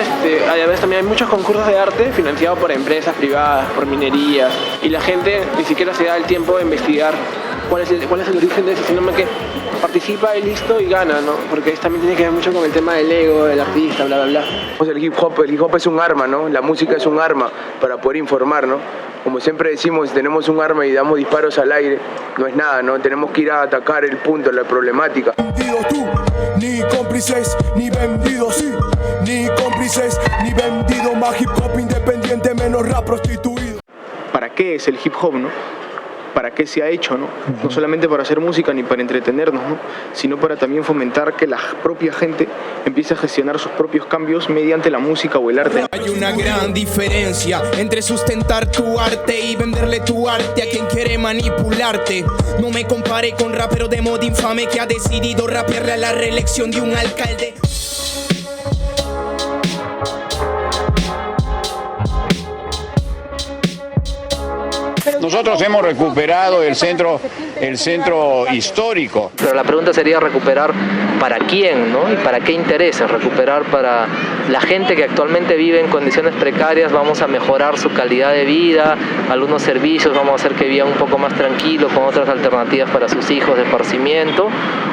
además también hay muchos concursos de arte financiados por empresas privadas, por minerías, y la gente ni siquiera se da el tiempo de investigar cuál es el origen de eso, sino que participa y listo y gana, ¿no? Porque también tiene que ver mucho con el tema del ego, del artista, bla, bla, bla. El hip hop es un arma, ¿no? La música es un arma para poder informar, ¿no? Como siempre decimos, si tenemos un arma y damos disparos al aire, no es nada, ¿no? Tenemos que ir a atacar el punto, la problemática. Tú, ni cómplices, ni vendidos, sí. Ni cómplices, ni vendidos. Más hip hop independiente, menos rap prostituido. ¿Para qué es el hip hop, no? ¿Para qué se ha hecho, no? No solamente para hacer música ni para entretenernos, ¿no? Sino para también fomentar que la propia gente empiece a gestionar sus propios cambios mediante la música o el arte. Hay una gran diferencia entre sustentar tu arte y venderle tu arte a quien quiere manipularte. No me compare con rapero de moda infame que ha decidido rapearle a la reelección de un alcalde. Nosotros hemos recuperado el centro histórico. Pero la pregunta sería recuperar para quién, ¿no? Y para qué intereses. Recuperar para la gente que actualmente vive en condiciones precarias, vamos a mejorar su calidad de vida, algunos servicios, vamos a hacer que vivan un poco más tranquilo con otras alternativas para sus hijos de esparcimiento,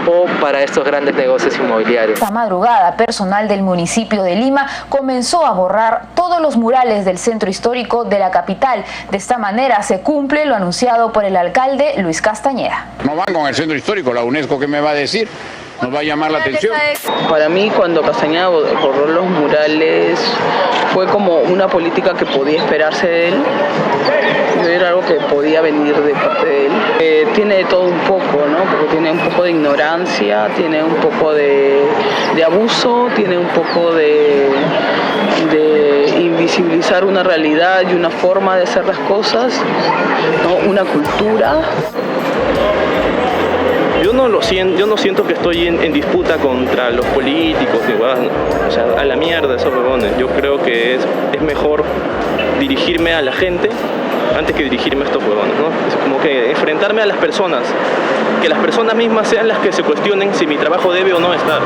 o para estos grandes negocios inmobiliarios. Esta madrugada, personal del municipio de Lima comenzó a borrar todos los murales del centro histórico de la capital. De esta manera se cumple lo anunciado por el alcalde Luis Castañeda. No van con el centro histórico, la UNESCO, ¿qué me va a decir? Nos va a llamar la atención. Para mí, cuando Castañeda borró los murales, fue como una política que podía esperarse de él. Era algo que podía venir de parte de él. Tiene de todo un poco, ¿no? Porque tiene un poco de ignorancia, tiene un poco de abuso, tiene un poco de invisibilizar una realidad y una forma de hacer las cosas, ¿no? Una cultura. Yo no siento que estoy en disputa contra los políticos, o sea, a la mierda esos huevones. Yo creo que es mejor dirigirme a la gente antes que dirigirme a estos huevones, ¿no? Es como que enfrentarme a las personas, que las personas mismas sean las que se cuestionen si mi trabajo debe o no estar.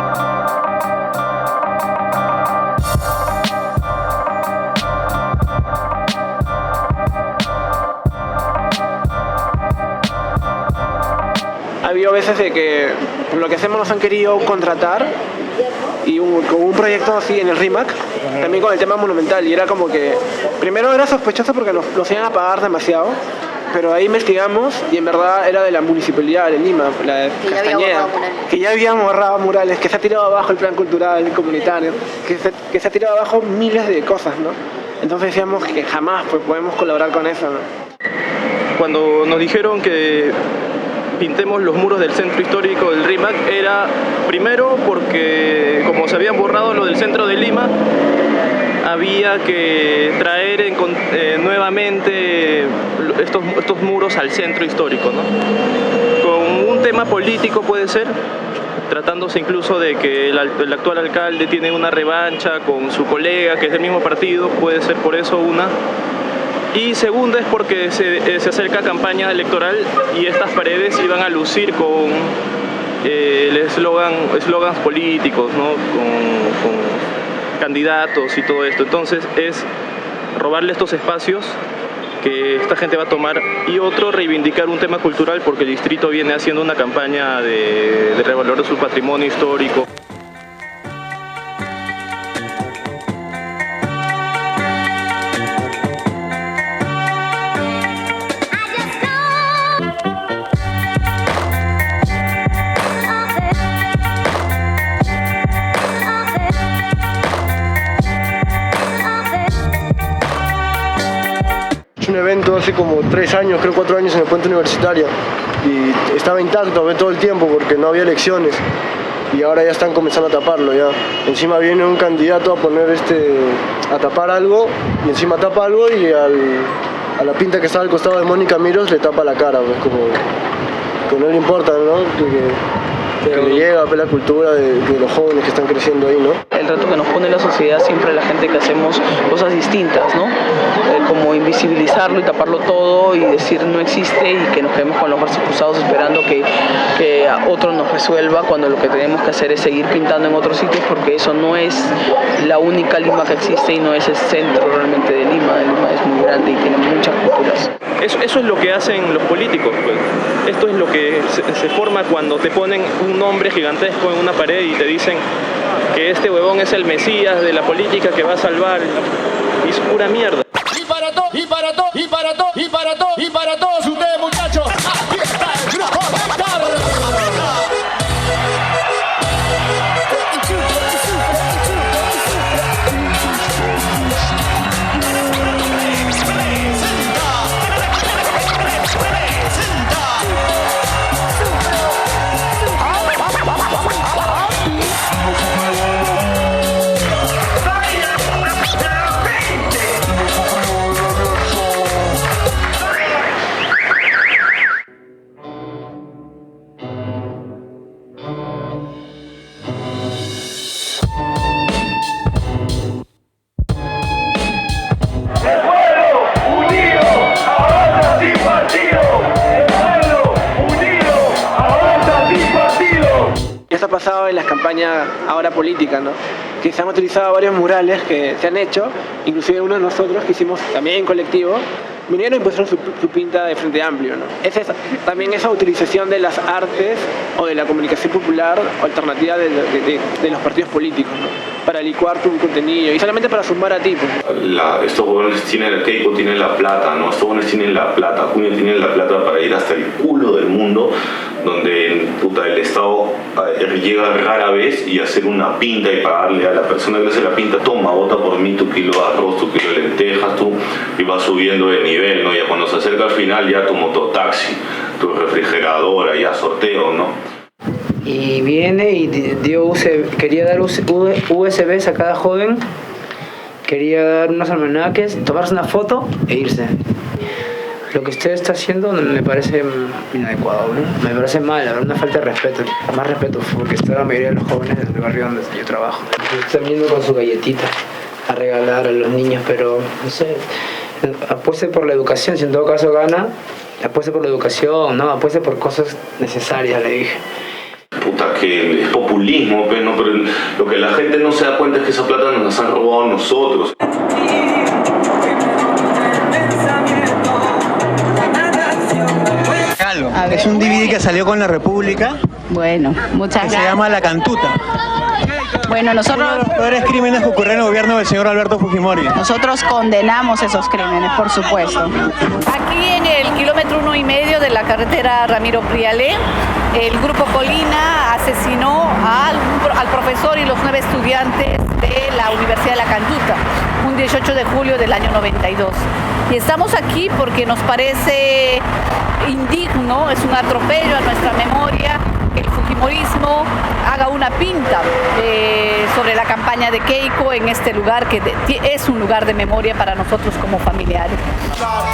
Ha habido veces de que por lo que hacemos nos han querido contratar y con un proyecto así en el RIMAC, también con el tema monumental, y era como que primero era sospechoso porque nos iban a pagar demasiado, pero ahí investigamos y en verdad era de la municipalidad de Lima, la de Castañeda, que ya habían borrado murales, que se ha tirado abajo el plan cultural comunitario, que se ha tirado abajo miles de cosas, ¿no? Entonces decíamos que jamás pues, podemos colaborar con eso, ¿no? Cuando nos dijeron que pintemos los muros del centro histórico del RIMAC, era primero porque como se habían borrado lo del centro de Lima, había que traer nuevamente estos muros al centro histórico, ¿no? Con un tema político puede ser, tratándose incluso de que el actual alcalde tiene una revancha con su colega que es del mismo partido, puede ser por eso una. Y segunda es porque se acerca campaña electoral y estas paredes iban a lucir con eslogans políticos, ¿no? Con candidatos y todo esto. Entonces es robarle estos espacios que esta gente va a tomar y otro, reivindicar un tema cultural porque el distrito viene haciendo una campaña de revalorar su patrimonio histórico. Un evento hace como 3 años, creo 4 años en el puente universitario y estaba intacto todo el tiempo porque no había elecciones y ahora ya están comenzando a taparlo ya. Encima viene un candidato a poner a tapar algo y encima tapa algo y a la pinta que estaba al costado de Mónica Miros le tapa la cara, pues como que no le importa, ¿no? Que le llega a la cultura de los jóvenes que están creciendo ahí, ¿no? El reto que nos pone la sociedad siempre la gente que hacemos cosas distintas, ¿no? Como invisibilizarlo y taparlo todo y decir no existe y que nos quedemos con los brazos cruzados esperando que otro nos resuelva cuando lo que tenemos que hacer es seguir pintando en otros sitios porque eso no es la única Lima que existe y no es el centro realmente de Lima. Lima es muy grande y tiene muchas culturas. Eso es lo que hacen los políticos, pues. Esto es lo que se forma cuando te ponen un nombre gigantesco en una pared y te dicen que este huevón es el mesías de la política que va a salvar. Y es pura mierda. Y para todos ustedes, muchachos, aquí está el grupo Car. Esto ha pasado en las campañas ahora políticas, ¿no? Que se han utilizado varios murales que se han hecho, inclusive uno de nosotros que hicimos también en colectivo, vinieron y pusieron su pinta de Frente Amplio, ¿no? También esa utilización de las artes o de la comunicación popular alternativa de los partidos políticos, ¿no? Para licuar tu contenido y solamente para sumar a ti. Pues. Estos jóvenes tienen el Keiko, tienen la plata, ¿no? Estos jóvenes tienen la plata, Junio tienen la plata para ir hasta el culo del mundo donde el Estado llega rara vez y hacer una pinta y pagarle a la persona que hace la pinta, toma, vota por mí tu kilo de arroz, tu kilo de lentejas, y vas subiendo de nivel, ¿no? Ya cuando se acerca al final ya tu mototaxi, tu refrigeradora, ya sorteo, ¿no? Y viene y quería dar USBs a cada joven, quería dar unos almanaques, tomarse una foto e irse. Lo que usted está haciendo me parece inadecuado, ¿no? Me parece mal, una falta de respeto, más respeto, porque está la mayoría de los jóvenes del barrio donde yo trabajo. Están viendo con su galletita a regalar a los niños, pero no sé, apueste por la educación, si en todo caso gana, apueste por la educación, no, apueste por cosas necesarias, le dije. Puta, que es populismo, ¿no? Pero lo que la gente no se da cuenta es que esa plata nos la han robado a nosotros. Es un DVD que salió con La República. Bueno, muchas gracias. Se llama La Cantuta. Bueno, nosotros... Uno de los peores crímenes que ocurrieron en el gobierno del señor Alberto Fujimori. Nosotros condenamos esos crímenes, por supuesto. Aquí en el kilómetro 1,5 de la carretera Ramiro Prialé, el Grupo Colina asesinó al profesor y los 9 estudiantes de la Universidad de La Cantuta, un 18 de julio del año 92. Y estamos aquí porque nos parece indigno, es un atropello a nuestra memoria que el fujimorismo haga una pinta sobre la campaña de Keiko en este lugar que es un lugar de memoria para nosotros como familiares.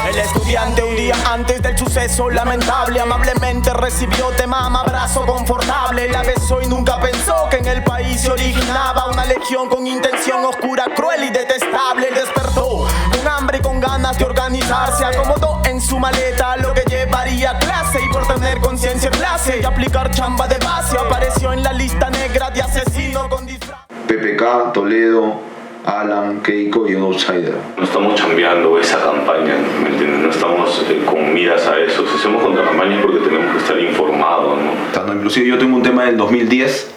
El estudiante un día antes del suceso lamentable amablemente recibió de mama abrazo confortable, la besó y nunca pensó que en el país se originaba una legión con intención oscura, cruel y detestable. Despertó con hambre y con ganas de organizarse, acomodó en su maleta lo que llevaría a clase y por tener conciencia clase y aplicar chamba de base apareció en la lista negra de asesino con disfraz. PPK, Toledo, Alan, Keiko y un outsider. No estamos chambeando esa campaña, ¿me entiendes? No estamos con miras a eso. Si hacemos contracampañas porque tenemos que estar informados, ¿no? Inclusive yo tengo un tema del 2010,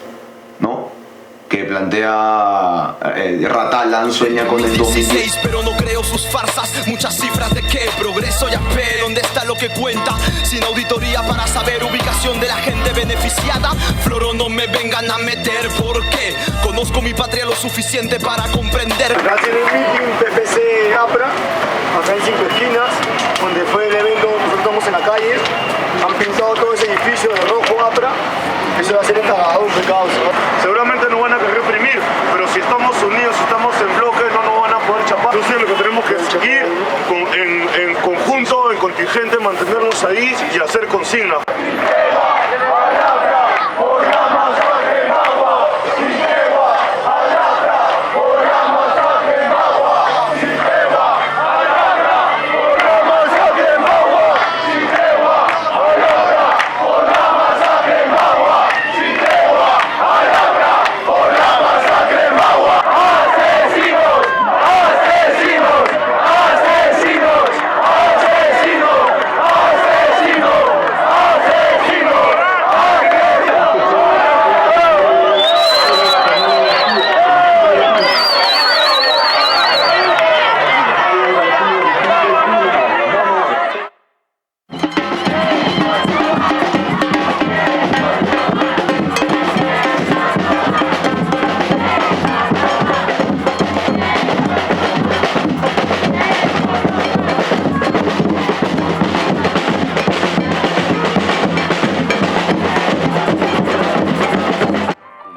¿no? Que plantea Ratalan, sueña con el 2010. Pero no creo sus farsas, muchas cifras de qué progreso ya ve, ¿dónde está lo que cuenta? Sin auditoría para saber ubicación de la gente beneficiada. Floro, no me vengan a meter, porque conozco mi patria lo suficiente para comprender. Gracias al meeting PPC APRA, acá en 5 esquinas, donde fue el evento, nosotros estamos en la calle, han pintado todo ese edificio de rojo APRA. Eso va a ser encargado, un pecado. Seguramente nos van a querer reprimir, pero si estamos unidos, si estamos en bloque, no nos van a poder chapar. Entonces lo que tenemos que seguir en conjunto, en contingente, mantenernos ahí y hacer consigna.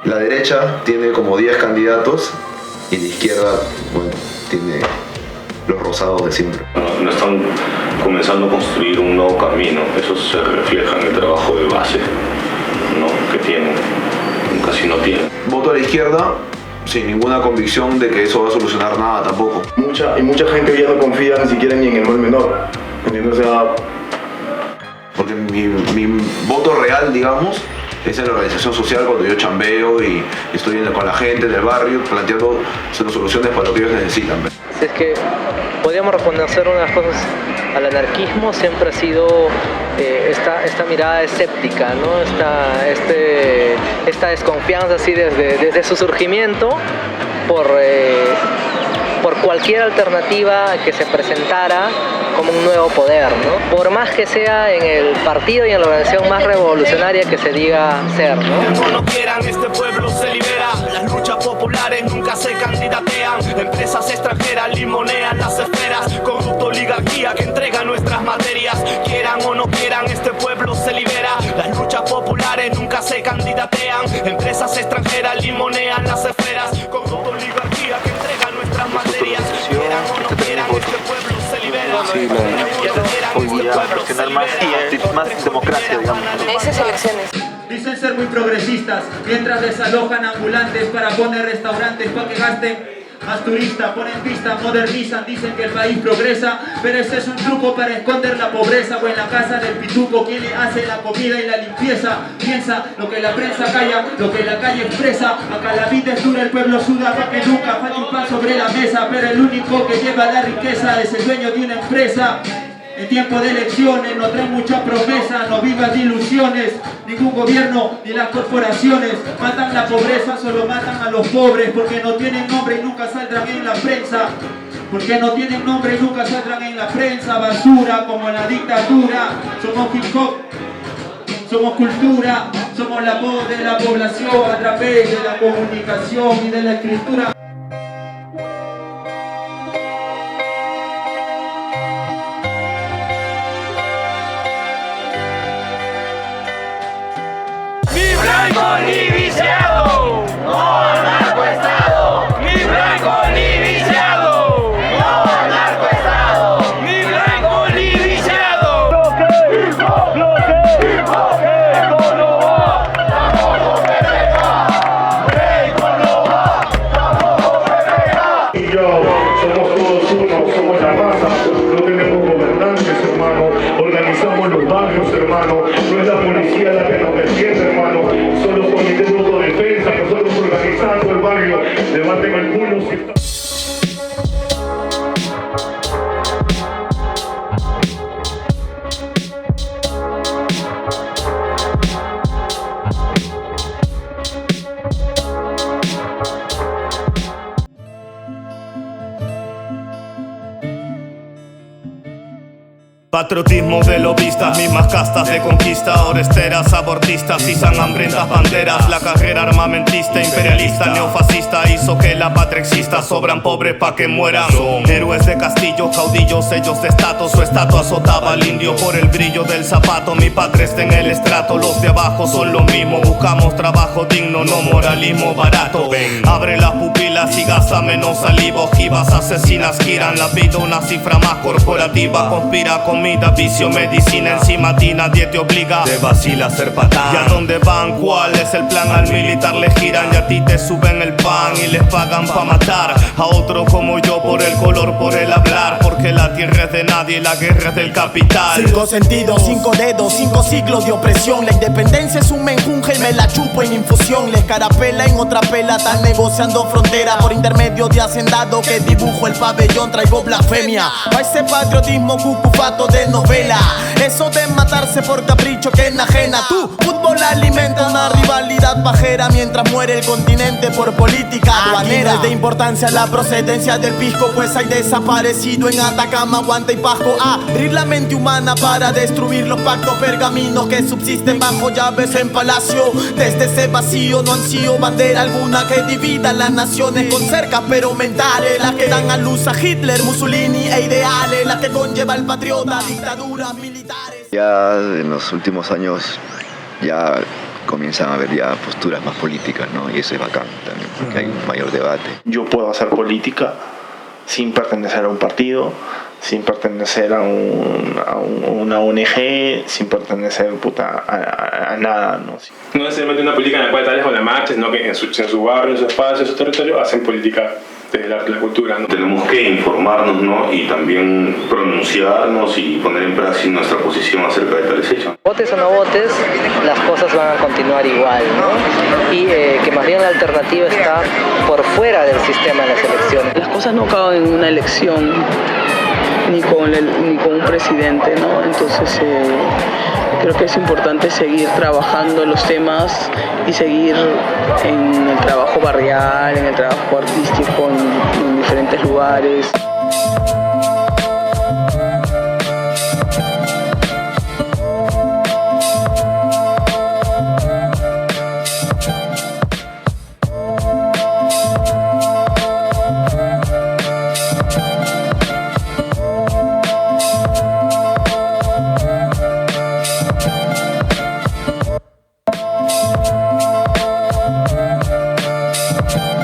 La derecha tiene como 10 candidatos y la izquierda, bueno, tiene los rosados de siempre. No están comenzando a construir un nuevo camino, eso se refleja en el trabajo de base, ¿no? Que tienen, casi no tienen. Voto a la izquierda sin ninguna convicción de que eso va a solucionar nada tampoco. Mucha gente ya no confía ni siquiera ni en el mal menor, ¿entiendes? O sea, porque mi voto real, digamos, es en la organización social cuando yo chambeo y estoy con la gente del barrio planteando soluciones para lo que ellos necesitan. Es que podríamos reconocer una de las cosas al anarquismo, siempre ha sido esta mirada escéptica, ¿no? Esta desconfianza así desde su surgimiento por cualquier alternativa que se presentara como un nuevo poder, ¿no? Por más que sea en el partido y en la organización más revolucionaria que se diga ser, ¿no? No quieran, este pueblo se libera. Las luchas populares nunca se candidatean. Empresas extranjeras limonean las esferas. Corrupta oligarquía que entrega nuestras materias. Quieran o no quieran, este pueblo se libera. Las luchas populares nunca se candidatean. Empresas extranjeras limonean las esferas. Corrupta oligarquía que entrega nuestras materias. Quieran o no quieran, este pueblo se libera. Sí, hoy día cuestionar más democracia, digamos. Esas elecciones. Dicen ser muy progresistas, mientras desalojan ambulantes para poner restaurantes para que gasten más turistas, ponen pistas, modernizan, dicen que el país progresa, pero ese es un truco para esconder la pobreza. O en la casa del pituco, quien le hace la comida y la limpieza, piensa lo que la prensa calla, lo que la calle expresa. Acá la vida es dura, el pueblo suda para que nunca falte un pan sobre la mesa, pero el único que lleva la riqueza es el dueño de una empresa. En tiempo de elecciones no traen mucha promesa, no vivas de ilusiones, ningún gobierno ni las corporaciones matan la pobreza, solo matan a los pobres porque no tienen nombre y nunca saldrán en la prensa. Porque no tienen nombre y nunca saldrán en la prensa, basura como en la dictadura. Somos hip hop, somos cultura, somos la voz de la población a través de la comunicación y de la escritura. Ni viciado, no narcoestado. Ni blanco ni viciado, no narcoestado. Ni blanco ni viciado. Y yo, somos todos uno, somos la raza. No tenemos gobernantes, hermano. Organizamos los barrios, hermano. No es la policía la que nos defiende, hermano. Son los comités de autodefensa, nosotros organizando el barrio. Levanten el culo si está... Patriotismo de lobistas, mismas castas de conquista, oresteras, abortistas, izan hambrientas banderas. La carrera armamentista, imperialista, neofascista hizo que la patria exista. Sobran pobres pa' que mueran. Son héroes de castillos, caudillos, sellos de estatus. Su estatua azotaba al indio por el brillo del zapato. Mi patria está en el estrato, los de abajo son lo mismo. Buscamos trabajo digno, no moralismo barato. Abre las pupilas y gasta menos saliva. Ojivas, asesinas, giran la vida, una cifra más corporativa. Conspira conmigo. Vicio, medicina encima ti, nadie te obliga. Te vacila ser patán. ¿Y a dónde van? ¿Cuál es el plan? Al militar le giran y a ti te suben el pan y les pagan pa' matar a otro como yo por el color, por el hablar. Porque la tierra es de nadie y la guerra es del capital. 5 sentidos, 5 dedos, 5 siglos de opresión. La independencia es un menjunje y me la chupo en infusión. Les carapela en otra pela, están negociando frontera por intermedio de hacendado que dibujo el pabellón. Traigo blasfemia pa' ese patriotismo cucufato de novela. Eso de matarse por capricho que enajena. Tu fútbol alimenta una rivalidad pajera mientras muere el continente por política aduanera. Es de importancia la procedencia del pisco, pues hay desaparecido en Atacama, Guanta y Pasco. Abrir la mente humana para destruir los pactos pergaminos que subsisten bajo llaves en palacio. Desde ese vacío no han sido bandera alguna que divida las naciones con cercas pero mentales, las que dan a luz a Hitler, Mussolini e ideales, las que conlleva el patriota, dictaduras militares. Ya en los últimos años ya comienzan a haber ya posturas más políticas, ¿no? Y eso es bacán también, porque hay un mayor debate. Yo puedo hacer política sin pertenecer a un partido, sin pertenecer a una ONG, sin pertenecer a nada, ¿no? No necesariamente una política en la cual tal vez con la marcha, sino que en su barrio, en su espacio, en su territorio, hacen política desde la cultura, ¿no? Tenemos que informarnos, ¿no? Y también pronunciarnos y poner en praxis nuestra posición acerca de tales hechos. Votes o no votes, las cosas van a continuar igual, ¿no? Y que más bien la alternativa está por fuera del sistema de las elecciones. Las cosas no acaban en una elección, ni con un presidente, ¿no? Entonces creo que es importante seguir trabajando los temas y seguir en el trabajo barrial, en el trabajo artístico, en diferentes lugares. Yo.